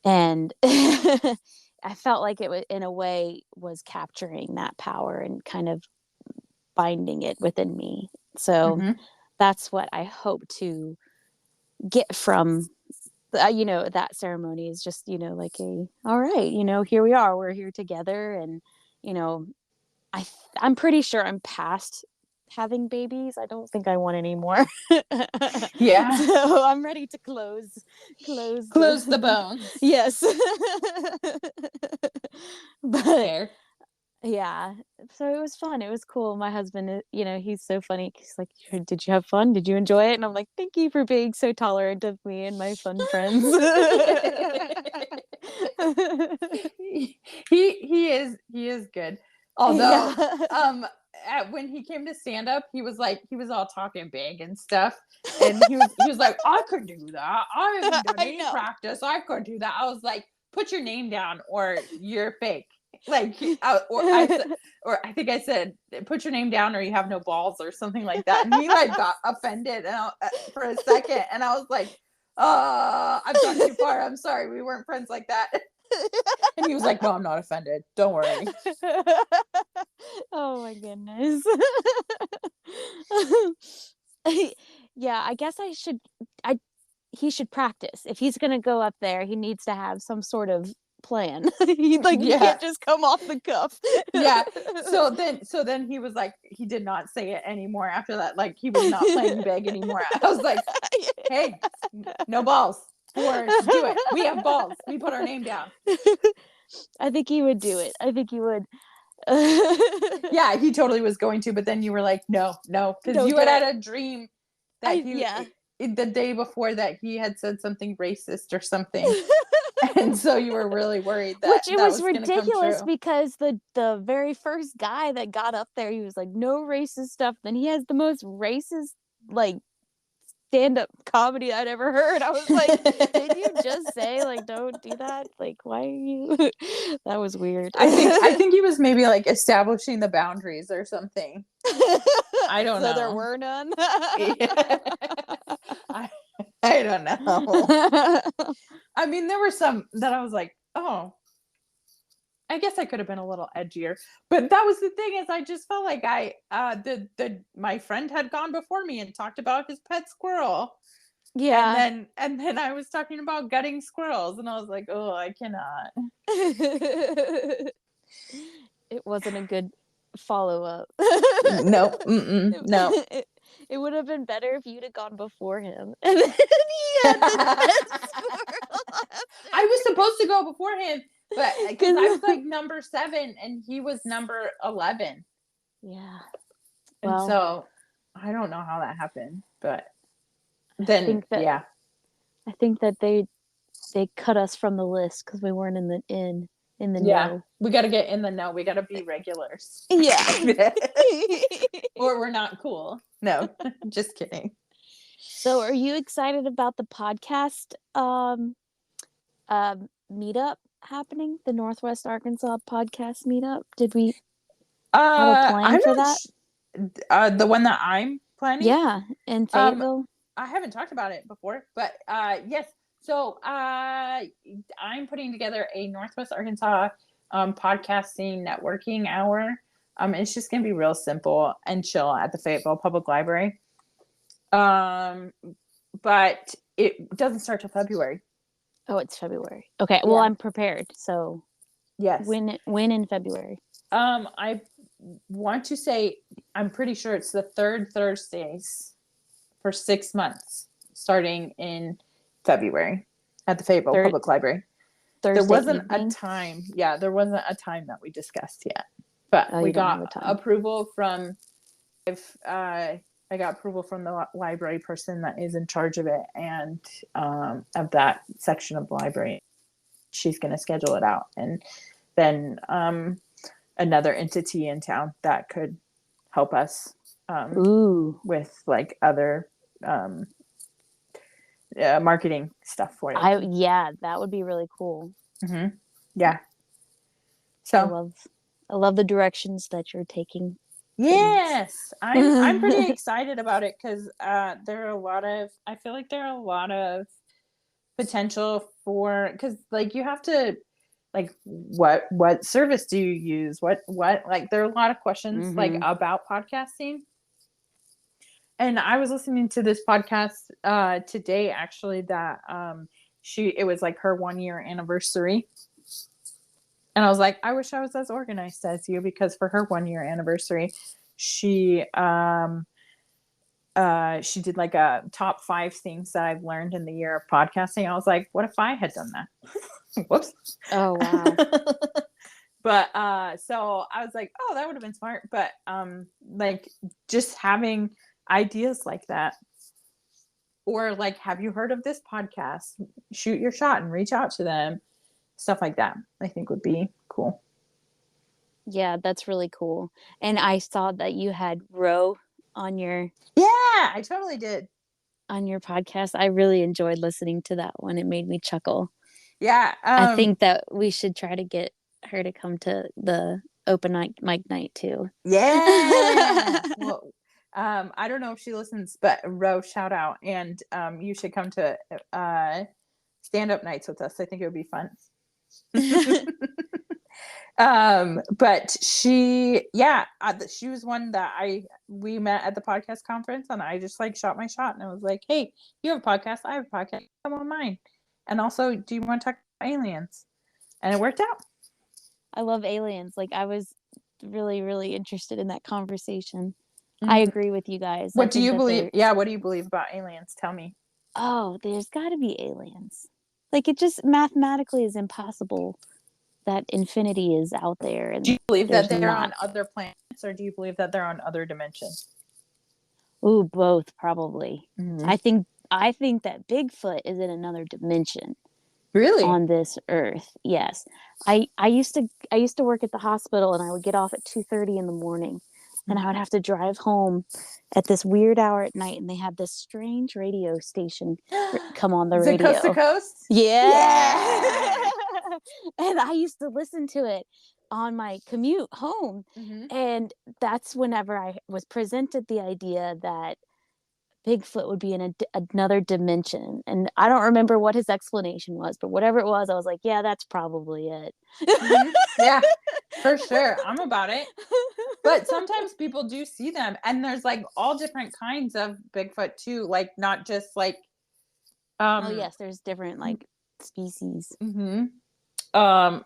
And I felt like it in a way was capturing that power and kind of binding it within me. So that's what I hope to get from, that ceremony, is just, like all right, here we are, we're here together. And, I'm pretty sure I'm past having babies. I don't think I want any more. Yeah. So I'm ready to close the bones. Yes. But fair. Yeah, so it was fun. It was cool. My husband, he's so funny. He's like, "Did you have fun? Did you enjoy it?" And I'm like, "Thank you for being so tolerant of me and my fun friends." He is good. Although when he came to stand up, he was all talking big and stuff, and he was like, "I could do that. I haven't done any practice. I could do that." I was like, "Put your name down, or you're fake." Like, or I think I said, "Put your name down, or you have no balls," or something like that. And he like got offended for a second, and I was like, "I've gone too far. I'm sorry. We weren't friends like that." And he was like, "No, I'm not offended. Don't worry." Oh my goodness. Yeah, I guess he should practice. If he's gonna go up there, he needs to have some sort of plan. He can't just come off the cuff. Yeah. So then he was like, he did not say it anymore after that. Like, he was not playing big anymore. I was like, "Hey, no balls. Or do it. We have balls. We put our name down." I think he would do it. I think he would. Yeah, he totally was going to, but then you were like, no, because you had a dream that the day before that he had said something racist or something. And so you were really worried that Which it that was was going to come ridiculous true. because the very first guy that got up there, he was like, no racist stuff. Then he has the most racist, like, stand-up comedy I'd ever heard. I was like, did you just say, like, don't do that? Like, why are you? That was weird. I think he was maybe like establishing the boundaries or something. I don't know. So there were none. Yeah. I don't know. I mean, there were some that I was like, oh, I guess I could have been a little edgier. But that was the thing, is I just felt like my friend had gone before me and talked about his pet squirrel. Yeah. And then I was talking about gutting squirrels, and I was like, oh, I cannot. It wasn't a good follow-up. No, no. It would have been better if you'd have gone before him. And then he had the squirrel. I was supposed to go before him, but because I was like number 7 and he was number 11. Yeah. And Well, so I don't know how that happened, but then I think that they cut us from the list because we weren't in the know. We got to get in the know. We got to be regulars. Yeah. Or we're not cool. No, just kidding. So are you excited about the podcast meetup happening? The Northwest Arkansas podcast meetup? Did we have a plan for that? The one that I'm planning? Yeah, in Fayetteville. I haven't talked about it before, but yes. So I'm putting together a Northwest Arkansas podcasting networking hour. It's just gonna be real simple and chill at the Fayetteville Public Library. But it doesn't start till February. Oh, it's February. Okay, well, I'm prepared. So yes, when in February? I want to say I'm pretty sure it's the third Thursdays for 6 months, starting in February at the Fayetteville Public Library. Thursday there wasn't evening? a time. Yeah, there wasn't a time that we discussed yet, but we got approval from I got approval from the library person that is in charge of it and of that section of the library. She's going to schedule it out, and then another entity in town that could help us with like other marketing stuff for it. Yeah, that would be really cool. Mm-hmm. Yeah. So I love the directions that you're taking. Yes, I'm pretty excited about it because I feel like there are a lot of potential for, because like you have to, like, what service do you use? What like there are a lot of questions like about podcasting. And I was listening to this podcast today, actually, that it was like her 1-year anniversary. And I was like, I wish I was as organized as you, because for her 1-year anniversary, she did like a top 5 things that I've learned in the year of podcasting. I was like, what if I had done that? Whoops. Oh, wow. But so I was like, oh, that would have been smart. But like just having ideas like that, or like, have you heard of this podcast? Shoot your shot and reach out to them. Stuff like that, I think would be cool. Yeah, that's really cool. And I saw that you had Ro on your... Yeah, I totally did. On your podcast. I really enjoyed listening to that one. It made me chuckle. Yeah. I think that we should try to get her to come to the open mic night too. Yeah. Well, I don't know if she listens, but Ro, shout out. And you should come to stand-up nights with us. I think it would be fun. But she was one that we met at the podcast conference, and I just like shot my shot, and I was like, hey, you have a podcast, I have a podcast, come on mine. And also, do you want to talk about aliens? And it worked out. I love aliens. Like, I was really, really interested in that conversation. I agree with you guys. What do you believe? Yeah, what do you believe about aliens? Tell me. Oh, there's got to be aliens. Like, it just mathematically is impossible that infinity is out there. And do you believe that they're on other planets, or do you believe that they're on other dimensions? Ooh, both, probably. I think that Bigfoot is in another dimension. Really? on this earth. Yes. I used to work at the hospital, and I would get off at 2:30 in the morning, and I would have to drive home at this weird hour at night, and they had this strange radio station come on the Is it Coast to radio. Coast? Yeah. Yeah. And I used to listen to it on my commute home. Mm-hmm. And that's whenever I was presented the idea that Bigfoot would be in another dimension. And I don't remember what his explanation was, but whatever it was, I was like, yeah, that's probably it. Mm-hmm. Yeah, for sure. I'm about it. But sometimes people do see them, and there's like all different kinds of Bigfoot too, like not just like Oh, um yes, there's different like species, mm-hmm.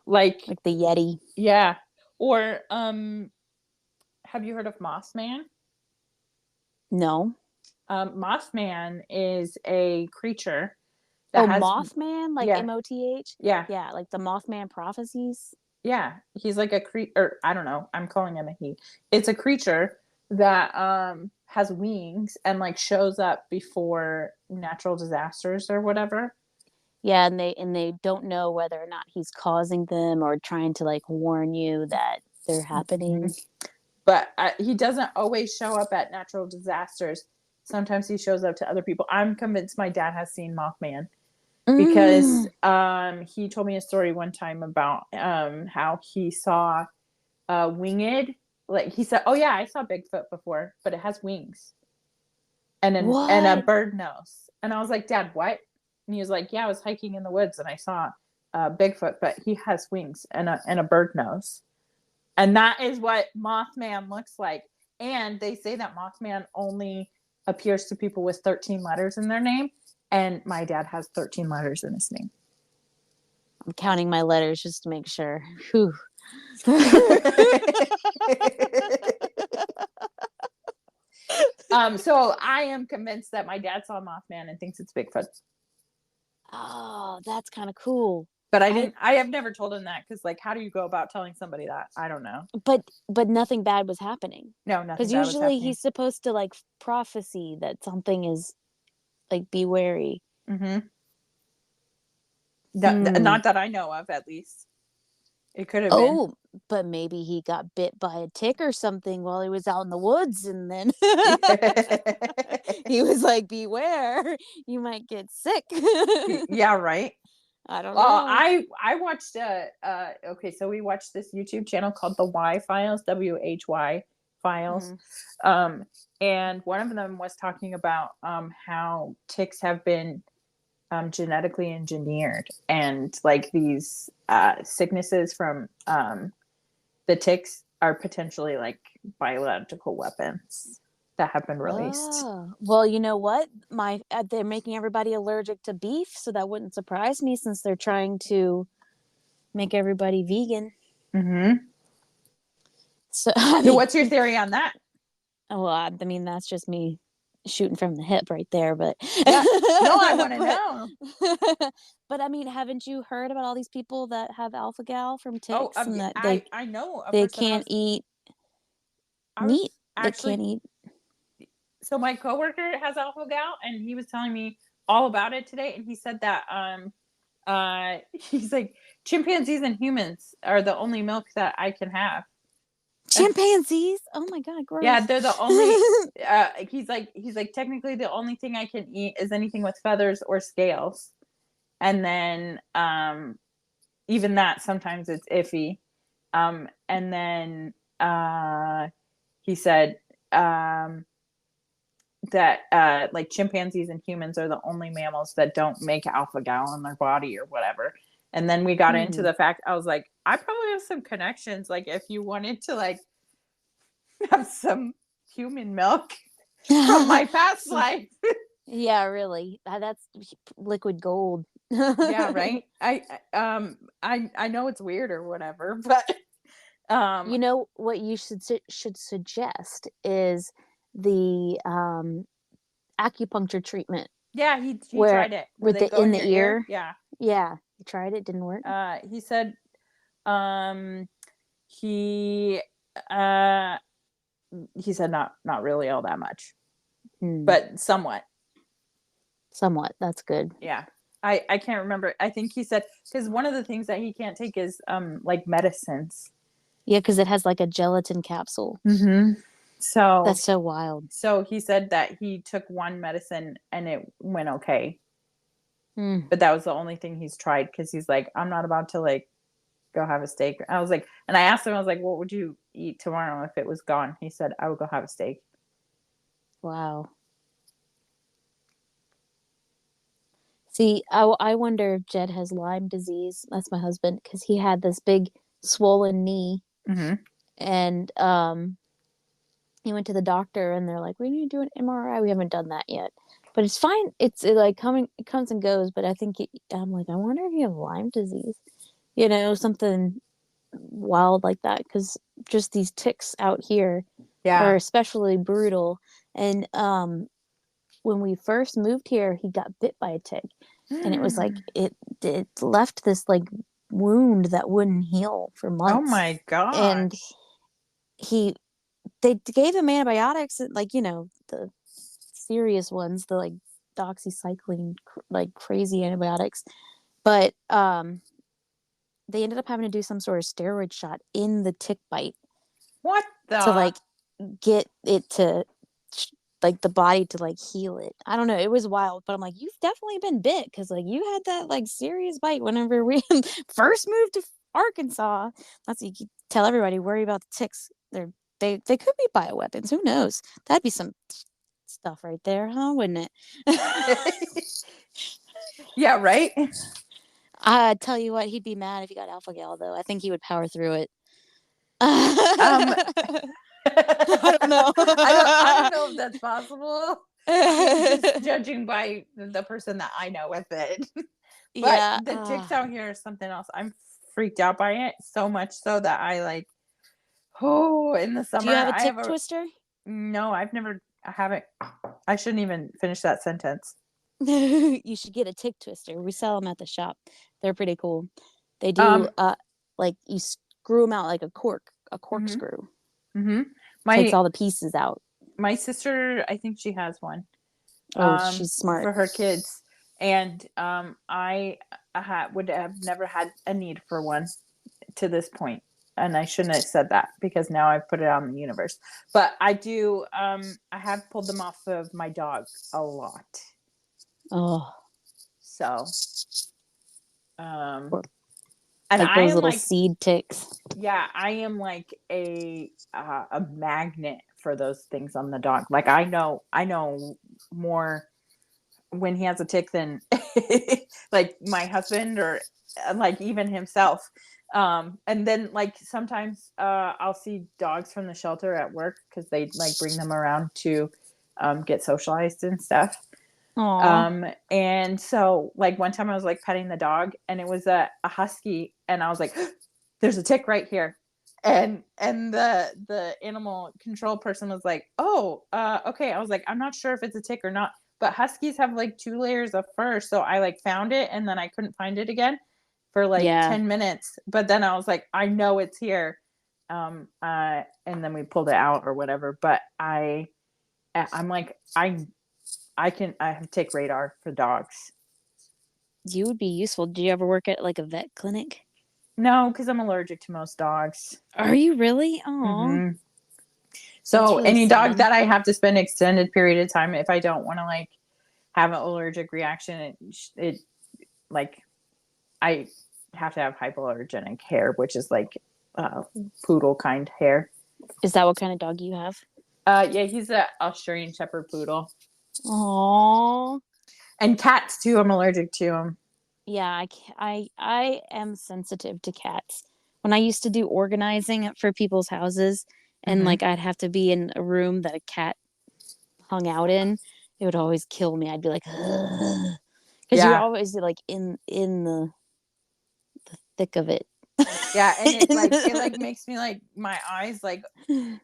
like the Yeti. Yeah. Or have you heard of Mothman? No. Mothman is a creature Oh, that has Mothman, like yeah, Moth. yeah, Yeah, like the Mothman prophecies. yeah. He's like a or I don't know. I'm calling him a he. It's a creature that has wings and like shows up before natural disasters or whatever. Yeah, and they don't know whether or not he's causing them or trying to like warn you that they're happening. But he doesn't always show up at natural disasters. Sometimes he shows up to other people. I'm convinced my dad has seen Mothman because he told me a story one time about how he saw winged, like he said, oh yeah, I saw Bigfoot before, but it has wings and and a What? bird nose. And I was like, Dad, what? And he was like, yeah, I was hiking in the woods and I saw Bigfoot, but he has wings and a bird nose. And that is what Mothman looks like. And they say that Mothman only appears to people with 13 letters in their name. And my dad has 13 letters in his name. I'm counting my letters just to make sure. Whew. So I am convinced that my dad saw Mothman and thinks it's Bigfoot. Oh, that's kind of cool. But I have never told him that because, like, how do you go about telling somebody that? I don't know. But nothing bad was happening. No, nothing Because bad was usually happening. he's supposed to like prophecy that something is like be wary. Mm-hmm. Not that I know of, at least. It could have been. Oh, but maybe he got bit by a tick or something while he was out in the woods, and then he was like, beware, you might get sick. Yeah, right. I don't know. I watched okay, so we watched this YouTube channel called the Y Files, WHY Files. And one of them was talking about how ticks have been genetically engineered, and like these sicknesses from the ticks are potentially like biological weapons that have been released. Oh, well, you know what? They're making everybody allergic to beef, so that wouldn't surprise me since they're trying to make everybody vegan. Mm-hmm. So, So what's your theory on that? Well, I mean, that's just me shooting from the hip right there, but yeah. No, I want to know. But I mean, haven't you heard about all these people that have alpha gal from ticks and that I know they can't eat meat? Actually, they can't eat. So my coworker has alpha gal, and he was telling me all about it today, and he said that he's like, chimpanzees and humans are the only milk that I can have. Chimpanzees? Oh my god, gross. Yeah, they're the only he's like technically the only thing I can eat is anything with feathers or scales. And then even that sometimes it's iffy. And then he said that like chimpanzees and humans are the only mammals that don't make alpha gal in their body or whatever. And then we got into the fact, I was like, I probably have some connections. Like if you wanted to like have some human milk from my past life. Yeah, really. That's liquid gold. Yeah, right. I know it's weird or whatever, but you know what you should suggest is the acupuncture treatment. Yeah, he tried it. With the in the ear. Yeah. Yeah. He tried it, didn't work. He said he said not really all that much. But somewhat. Somewhat. That's good. Yeah. I can't remember. I think he said, because one of the things that he can't take is like medicines. Yeah, because it has like a gelatin capsule. So That's so wild. So he said that he took one medicine and it went okay. Mm. But that was the only thing he's tried, because he's like, I'm not about to like go have a steak. I was like, and I asked him, I was like, what would you eat tomorrow if it was gone? He said, I would go have a steak. Wow. See, I wonder if Jed has Lyme disease. That's my husband, because he had this big swollen knee, and he went to the doctor, and they're like, "We need to do an MRI." We haven't done that yet, but it's fine. It comes and goes. But I think I'm like, I wonder if you have Lyme disease, something wild like that, because just these ticks out here are especially brutal. And when we first moved here, he got bit by a tick, and it was like it left this like wound that wouldn't heal for months. Oh my gosh. And they gave him antibiotics, like, the serious ones, the like doxycycline, like crazy antibiotics, but they ended up having to do some sort of steroid shot in the tick bite. What the? To like get it to like the body to like heal it. I don't know. It was wild, but I'm like, you've definitely been bit, because like you had that like serious bite whenever we first moved to Arkansas. That's what you tell everybody. Worry about the ticks. They could be bioweapons. Who knows? That'd be some stuff right there, huh? Wouldn't it? Yeah, right. I tell you what, he'd be mad if he got alpha gal, though. I think he would power through it. I don't know. I don't know if that's possible. Just judging by the person that I know with it. But the ticks out here is something else. I'm freaked out by it so much so that I like, in the summer. Do you have a tick twister? No, I haven't. I shouldn't even finish that sentence. You should get a tick twister. We sell them at the shop. They're pretty cool. They do like you screw them out like a corkscrew. Takes all the pieces out. My sister, I think she has one. She's smart for her kids, and I would have never had a need for one to this point, and I shouldn't have said that, because now I've put it out in the universe. But I do. I have pulled them off of my dog a lot. Oh, so and like those little seed ticks. Yeah, I am like a magnet for those things on the dog. Like I know more when he has a tick than like my husband, or like even himself. And then like sometimes I'll see dogs from the shelter at work, because they like bring them around to get socialized and stuff. Aww. And so like one time I was like petting the dog, and it was a husky, and I was like, there's a tick right here. And the animal control person was like, okay. I was like, I'm not sure if it's a tick or not, but huskies have like 2 layers of fur. So I like found it, and then I couldn't find it again for like 10 minutes. But then I was like, I know it's here. And then we pulled it out or whatever. But I'm like, I have tick radar for dogs. You would be useful. Do you ever work at like a vet clinic? No, because I'm allergic to most dogs. Are you really? Oh. So really any dog that I have to spend extended period of time, if I don't want to like have an allergic reaction, it like I have to have hypoallergenic hair, which is like poodle kind hair. Is that what kind of dog you have? Yeah, he's an Australian Shepherd poodle. Aww. And cats too. I'm allergic to them. Yeah, I am sensitive to cats. When I used to do organizing for people's houses, and like I'd have to be in a room that a cat hung out in, it would always kill me. I'd be like, because you're always like in the thick of it. Yeah, and it makes me like my eyes like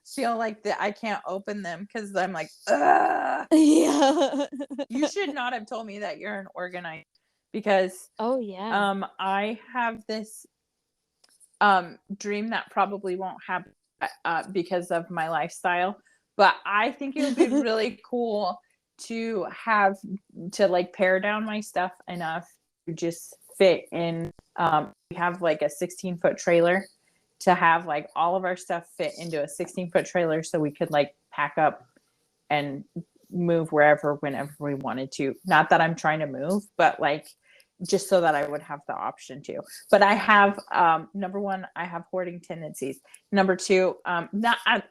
feel like that I can't open them, because I'm like, ugh. Yeah. You should not have told me that you're an organizer, because I have this dream that probably won't happen because of my lifestyle, but I think it would be really cool to have to like pare down my stuff enough just fit in. We have like a 16-foot trailer to have like all of our stuff fit into a 16-foot trailer so we could like pack up and move wherever, whenever we wanted to. Not that I'm trying to move, but like just so that I would have the option to. But I have, number one, I have hoarding tendencies. Number two,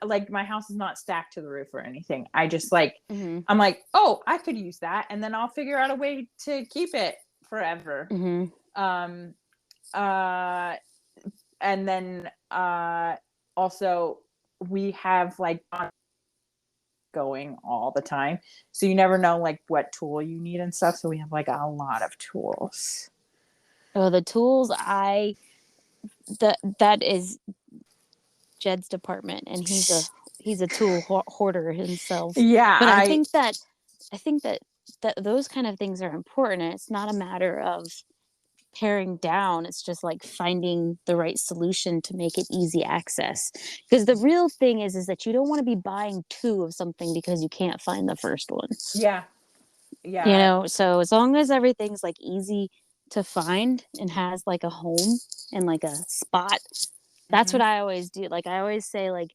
like my house is not stacked to the roof or anything. I just like, I'm like, oh, I could use that. And then I'll figure out a way to keep it forever. And then also we have like going all the time, so you never know like what tool you need and stuff, so we have like a lot of tools. The tools, that is Jed's department, and he's a tool hoarder himself. Yeah, but I think that those kind of things are important, and it's not a matter of paring down. It's just like finding the right solution to make it easy access, because the real thing is that you don't want to be buying two of something because you can't find the first one. So as long as everything's like easy to find and has like a home and like a spot, that's what I always do. Like I always say, like,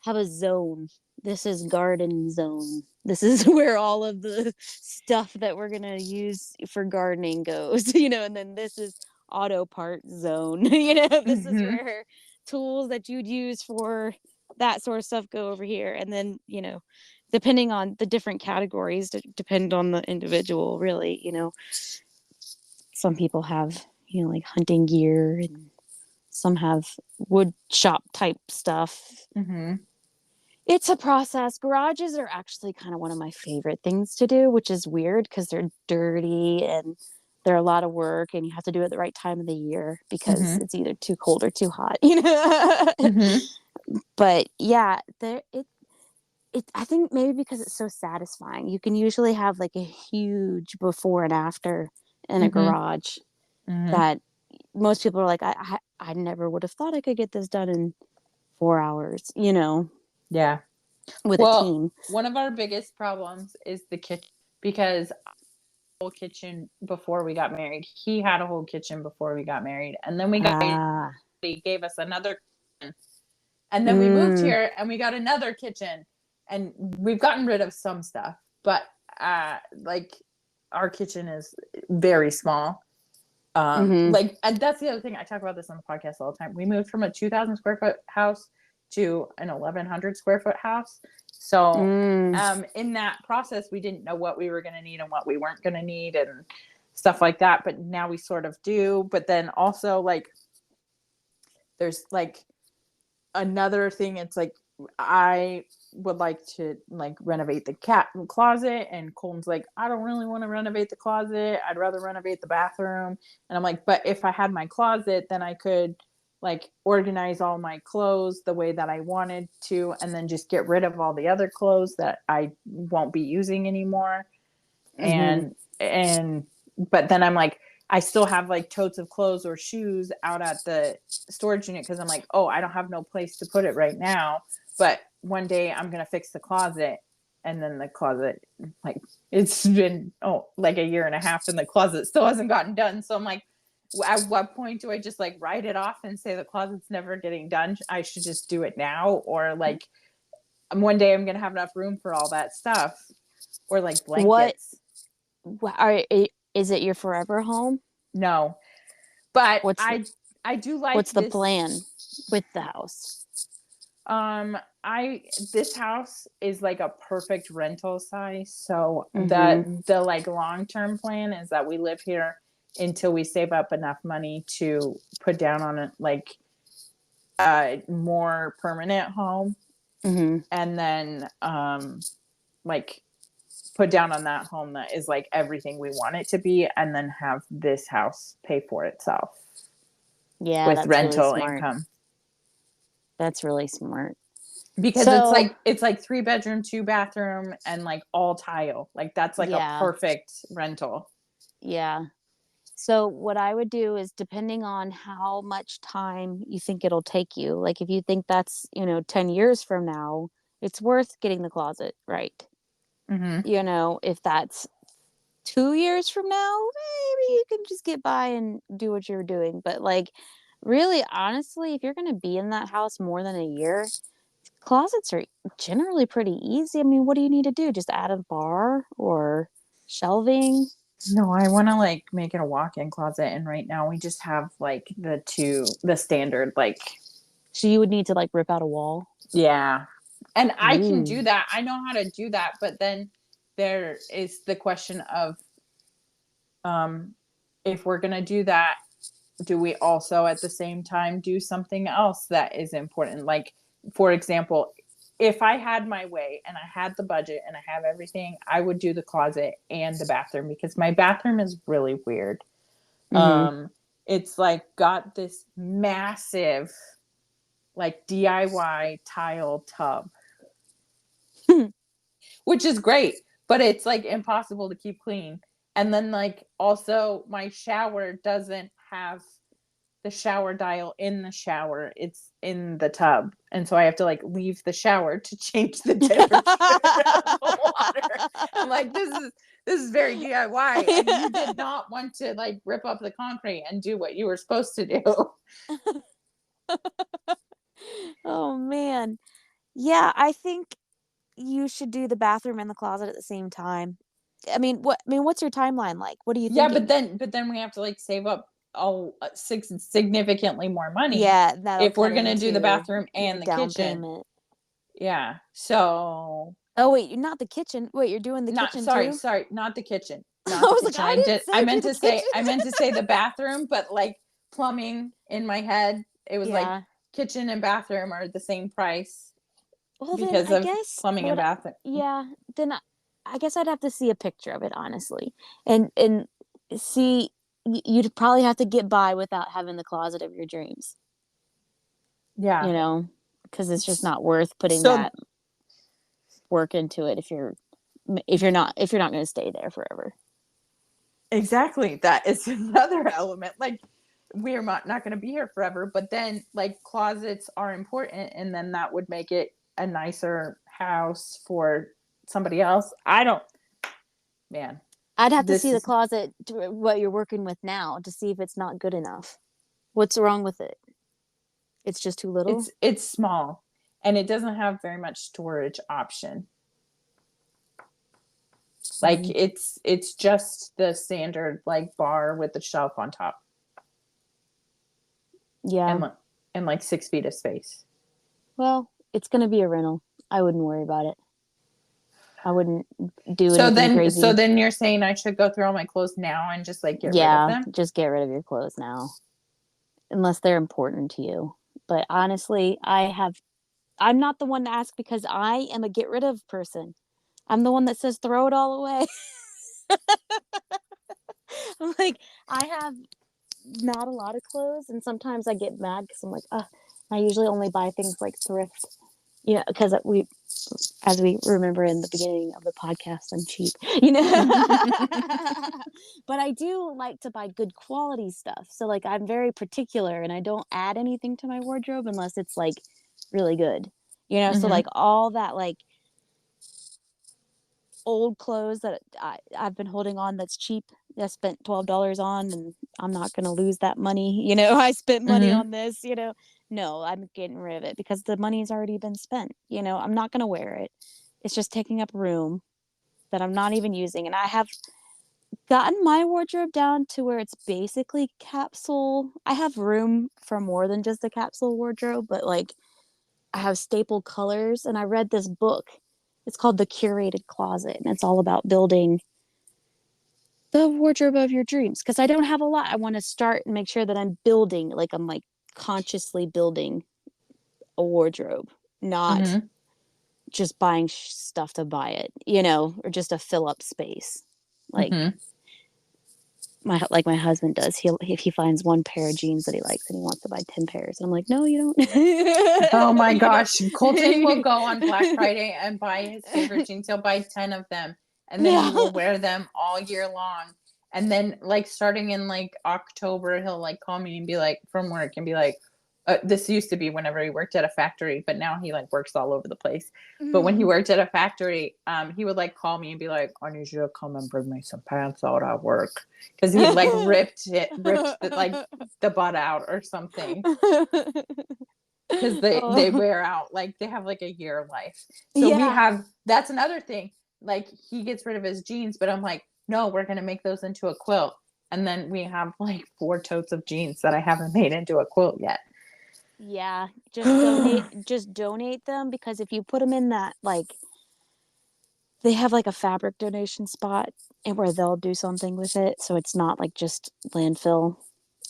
have a zone. This is garden zone. This is where all of the stuff that we're going to use for gardening goes, and then this is auto part zone. This is where tools that you'd use for that sort of stuff go over here. And then, depending on the different categories, depend on the individual, really, some people have, like hunting gear, and some have wood shop type stuff. It's a process. Garages are actually kind of one of my favorite things to do, which is weird because they're dirty and they're a lot of work, and you have to do it at the right time of the year because it's either too cold or too hot, But yeah, I think maybe because it's so satisfying. You can usually have like a huge before and after in a garage that most people are like, I never would have thought I could get this done in 4 hours, Yeah. with a team. One of our biggest problems is the kitchen, because whole kitchen before we got married. He had a whole kitchen before we got married, and then we got he gave us another kitchen, and then we moved here and we got another kitchen, and we've gotten rid of some stuff, but like our kitchen is very small. Like, and that's the other thing, I talk about this on the podcast all the time. We moved from a 2,000 square foot house to an 1,100 square foot house. So in that process, we didn't know what we were going to need and what we weren't going to need and stuff like that. But now we sort of do. But then also, like, there's like another thing. It's like, I would like to like renovate the closet, and Colton's like, I don't really want to renovate the closet. I'd rather renovate the bathroom. And I'm like, but if I had my closet, then I could like organize all my clothes the way that I wanted to, and then just get rid of all the other clothes that I won't be using anymore. And but then I'm like, I still have like totes of clothes or shoes out at the storage unit, because I'm like, oh, I don't have no place to put it right now, but one day I'm gonna fix the closet. And then the closet, like, it's been like a year and a half, and the closet still hasn't gotten done. So I'm like, at what point do I just like write it off and say the closet's never getting done? I should just do it now, or like one day I'm gonna have enough room for all that stuff, or like blankets. Is it your forever home? No, but I do like. What's the plan with the house? This house is like a perfect rental size, so the like long-term plan is that we live here until we save up enough money to put down on it like a more permanent home, and then like put down on that home that is like everything we want it to be, and then have this house pay for itself with rental income. That's really smart, because it's like 3-bedroom, 2-bathroom, and like all tile. Like that's like a perfect rental. Yeah. So what I would do is, depending on how much time you think it'll take you, like if you think that's, 10 years from now, it's worth getting the closet right. If that's 2 years from now, maybe you can just get by and do what you're doing. But like, really, honestly, if you're going to be in that house more than a year, closets are generally pretty easy. I mean, what do you need to do? Just add a bar or shelving? No, I want to like make it a walk-in closet, and right now we just have like the standard like. So you would need to like rip out a wall. Yeah, and I can do Ooh. that. I know how to do that, but then there is the question of, if we're gonna do that, do we also at the same time do something else that is important? Like, for example, if I had my way and I had the budget and I have everything, I would do the closet and the bathroom, because my bathroom is really weird. Mm-hmm. It's like got this massive like DIY tile tub, which is great, but it's like impossible to keep clean. And then like also my shower doesn't have the shower dial in the shower, it's in the tub, and so I have to like leave the shower to change the temperature of the water. I'm like, this is very DIY, and you did not want to like rip up the concrete and do what you were supposed to do. Oh man. Yeah, I think you should do the bathroom and the closet at the same time. What's your timeline like? What are you Yeah, thinking? but then we have to like save up all significantly more money Yeah, that'll if we're cut gonna do the into bathroom your and the down kitchen. payment. Yeah, so Oh wait, you're not the kitchen. Wait, you're doing the not kitchen sorry, too? sorry, not the kitchen, I not the was like, kitchen. I didn't say do the kitchen. I meant to say the bathroom, but like plumbing in my head, it was like Yeah. kitchen and bathroom are the same price Well, then because I of guess plumbing and bathroom. yeah, then I guess I'd have to see a picture of it, honestly. And see, you'd probably have to get by without having the closet of your dreams, Yeah. because it's just not worth putting So that work into it if you're not going to stay there forever. exactly, that is another element. Like, we're not going to be here forever, but then like closets are important, and then that would make it a nicer house for somebody else. I don't, man, I'd have to see this the is closet what you're working with now to see if it's not good enough. What's wrong with it? It's just too little? it's small, and it doesn't have very much storage option. Like Mm. it's just the standard like bar with the shelf on top, Yeah. and like 6 feet of space. Well, it's going to be a rental. I wouldn't worry about it. I wouldn't do anything So crazy. then you're saying I should go through all my clothes now and just like get rid of Yeah, them? just get rid of your clothes now, unless they're important to you. But honestly, I'm not the one to ask because I am a get rid of person. I'm the one that says throw it all away. I'm like, I have not a lot of clothes, and sometimes I get mad because I'm like, I usually only buy things like thrift. Because as we remember in the beginning of the podcast, I'm cheap, but I do like to buy good quality stuff. So like, I'm very particular, and I don't add anything to my wardrobe unless it's like really good, so like all that like old clothes that I've been holding on that's cheap, I spent $12 on, and I'm not going to lose that money. I spent money Mm-hmm. on this, no, I'm getting rid of it because the money's already been spent. I'm not going to wear it. It's just taking up room that I'm not even using. And I have gotten my wardrobe down to where it's basically capsule. I have room for more than just a capsule wardrobe, but like I have staple colors. And I read this book. It's called The Curated Closet, and it's all about building the wardrobe of your dreams. Because I don't have a lot. I want to start and make sure that I'm building, like I'm like consciously building a wardrobe, not Mm-hmm. just buying stuff to buy it, or just to fill up space. Like Mm-hmm. my husband does. If he finds one pair of jeans that he likes and he wants to buy 10 pairs, and I'm like, no, you Oh my don't. gosh. Colton will go on Black Friday and buy his favorite jeans. He'll buy 10 of them, and then he Yeah. will wear them all year long. And then like starting in like October, he'll like call me and be like, from work, and be like, this used to be whenever he worked at a factory, but now he like works all over the place. But when he Mm. worked at a factory, he would like call me and be like, I need you to come and bring me some pants out at work. Cause he like ripped the butt out or something. Cause they Oh, wear out, like they have like a year life. So yeah. that's another thing. Like he gets rid of his jeans, but I'm like, no, we're gonna make those into a quilt. And then we have like 4 totes of jeans that I haven't made into a quilt yet. Yeah, just donate them, because if you put them in that, like, they have like a fabric donation spot, and where they'll do something with it, so it's not like just landfill.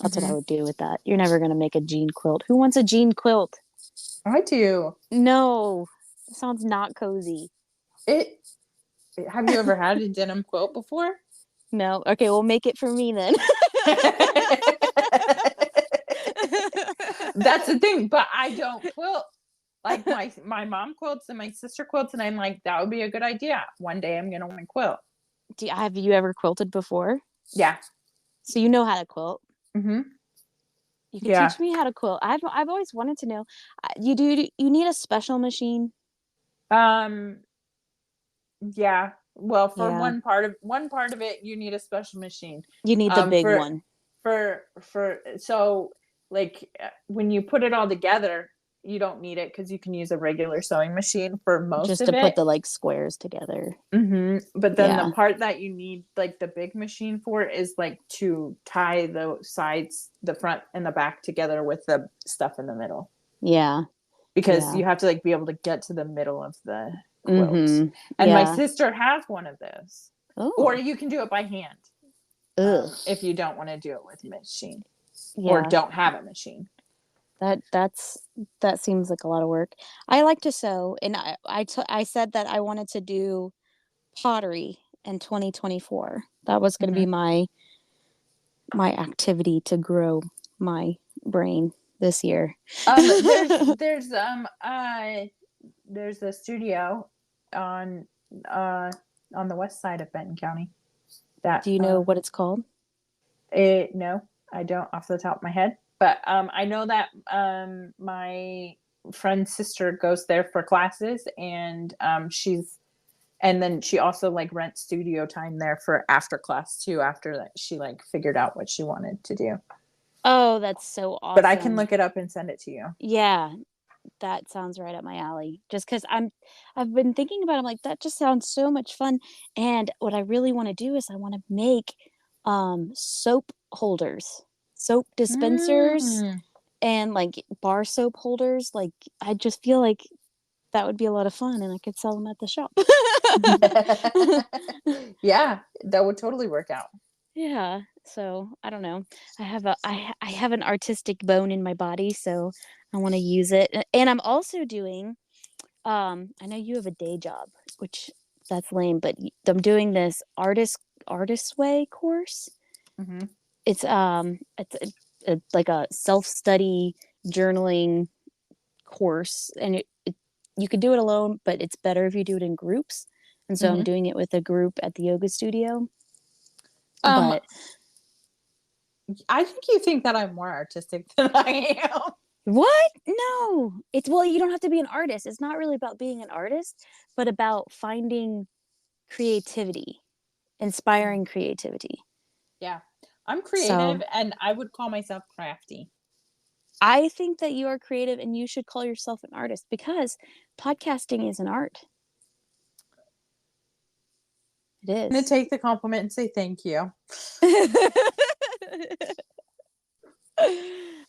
That's what I Mm-hmm. would do with that. You're never going to make a jean quilt. Who wants a jean quilt? I do. No. It sounds not cozy. It. Have you ever had a denim quilt before? No. Okay, well, make it for me then. That's the thing, but I don't quilt. Like my mom quilts and my sister quilts, and I'm like, that would be a good idea. One day I'm gonna want to quilt. Have you ever quilted before? Yeah. So you know how to quilt. Mm-hmm. You could Yeah. teach me how to quilt. I've always wanted to know. You need a special machine? Um. Yeah. Well, for Yeah. one part of it, you need a special machine. You need the big For one. so like when you put it all together, you don't need it because you can use a regular sewing machine for most Just of to put it. the like squares together. But then the Yeah. part that you need like the big machine for is like to tie the sides, the front and the back together with the stuff in the middle. Yeah. Because Yeah. you have to like be able to get to the middle of the quilt. Mm-hmm. And my Yeah. sister has one of those. Or Oh. you can do it by hand. Ugh. If you don't want to do it with a machine or Yeah. don't have a machine. That seems like a lot of work. I like to sew, and I said that I wanted to do pottery in 2024. That was going to Mm-hmm. be my activity to grow my brain this year. There's there's a studio on the west side of Benton County that Do you know what it's called? no, I don't off the top of my head, but I know that my friend's sister goes there for classes, and and then she also like rents studio time there for after class too, after that she like figured out what she wanted to do. Oh, that's so But I can awesome. look it up and send it to you. Yeah, that sounds right up my alley. Just because I've been thinking about it, I'm like, that just sounds so much fun. And what I really want to do is I want to make soap holders, soap dispensers, Mm. and like bar soap holders. Like, I just feel like that would be a lot of fun, and I could sell them at the shop. Yeah, that would totally work out. Yeah. So I don't know. I have an artistic bone in my body, so I want to use it. And I'm also doing I know you have a day job, which that's lame, but I'm doing this artist way course. Mm-hmm. It's like a self-study journaling course, and you could do it alone, but it's better if you do it in groups. And so I'm Mm-hmm. doing it with a group at the yoga studio. Um, But I think you think that I'm more artistic than I am. what? No. Well, you don't have to be an artist. It's not really about being an artist, but about finding creativity, inspiring creativity. Yeah, I'm So creative, and I would call myself crafty. I think that you are creative, and you should call yourself an artist, because podcasting is an art. It I'm gonna is. take the compliment and say thank you.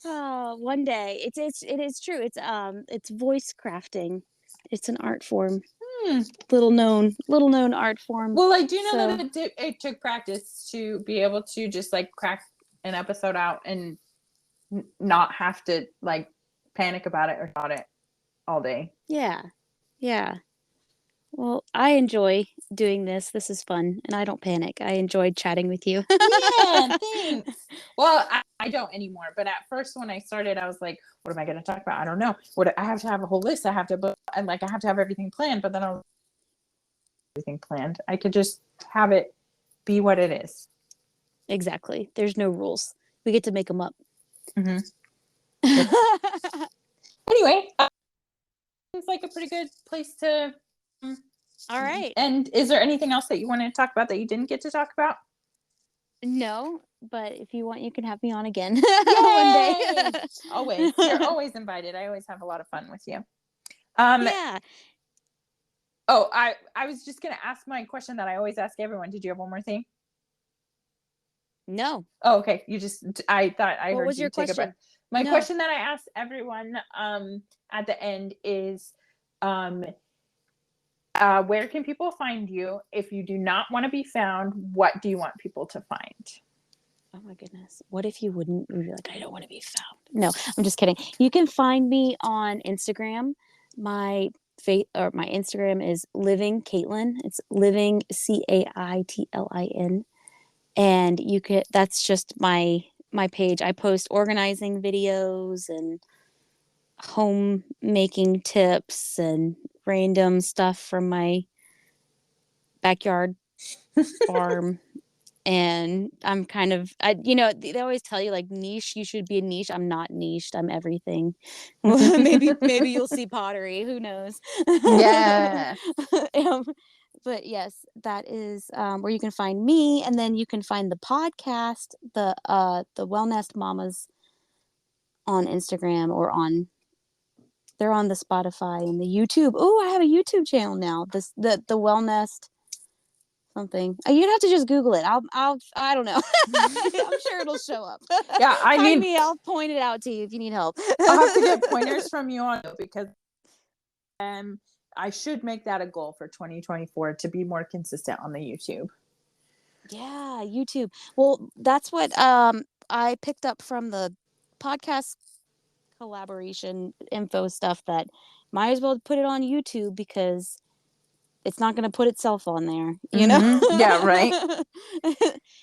Oh, one day. It is true. It's voice crafting. It's an art form. Hmm. Little known art form. Well, I do know So that it took practice to be able to just like crack an episode out and not have to like panic about it or thought it all day. yeah. Yeah. Well, I enjoy doing this. This is fun, and I don't panic. I enjoyed chatting with you. Yeah, thanks. Well, I don't anymore. But at first, when I started, I was like, "What am I going to talk about? I don't know. What I have to have a whole list. I have to book, and like I have to have everything planned." But then I was everything planned. I could just have it be what it is. Exactly. There's no rules. We get to make them up. Mm-hmm. Anyway, it's like a pretty good place to All right. and is there anything else that you want to talk about that you didn't get to talk about? No, but if you want, you can have me on again Yay! one day. Always. You're always invited. I always have a lot of fun with you. Yeah. Oh, I was just going to ask my question that I always ask everyone. Did you have one more thing? No. Oh, okay. I thought I What heard was you your take a breath. question? My No. question that I ask everyone at the end is where can people find you? If you do not want to be found, what do you want people to find? Oh my goodness. What if you wouldn't? You're like, I don't want to be found. No, I'm just kidding. You can find me on Instagram. My Instagram is Living Caitlin. It's Living Caitlin. And that's just my page. I post organizing videos and homemaking tips and random stuff from my backyard farm. And I'm kind of, they always tell you like niche, you should be a niche. I'm not niched. I'm everything. Maybe you'll see pottery. Who knows? Yeah. But yes, that is where you can find me, and then you can find the podcast, the Wellnest Mamas on Instagram they're on the Spotify and the YouTube. Oh, I have a YouTube channel now. The Wellnest something. You'd have to just Google it. I don't know. I'm sure it'll show up. Yeah, Find me. I'll point it out to you if you need help. I'll have to get pointers from you on it because I should make that a goal for 2024 to be more consistent on the YouTube. Yeah, YouTube. Well, that's what I picked up from the podcast collaboration info stuff, that might as well put it on YouTube because it's not going to put itself on there, you know? Yeah, right.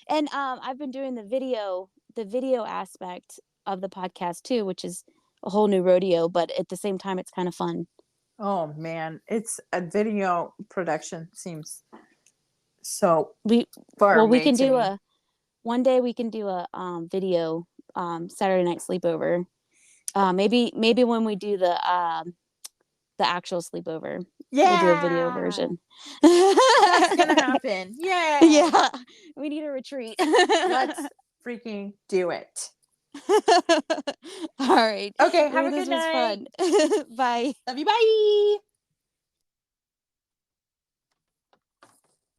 And I've been doing the video aspect of the podcast too, which is a whole new rodeo, but at the same time, it's kind of fun. Oh man, it's a video production seems so far away. We can do one day we can do a video Saturday night sleepover. Maybe when we do the actual sleepover. Yeah, we'll do a video version. That's gonna happen. Yeah, we need a retreat. Let's freaking do it. All right. Okay, have a good night. Fun. Bye. Love you. Bye.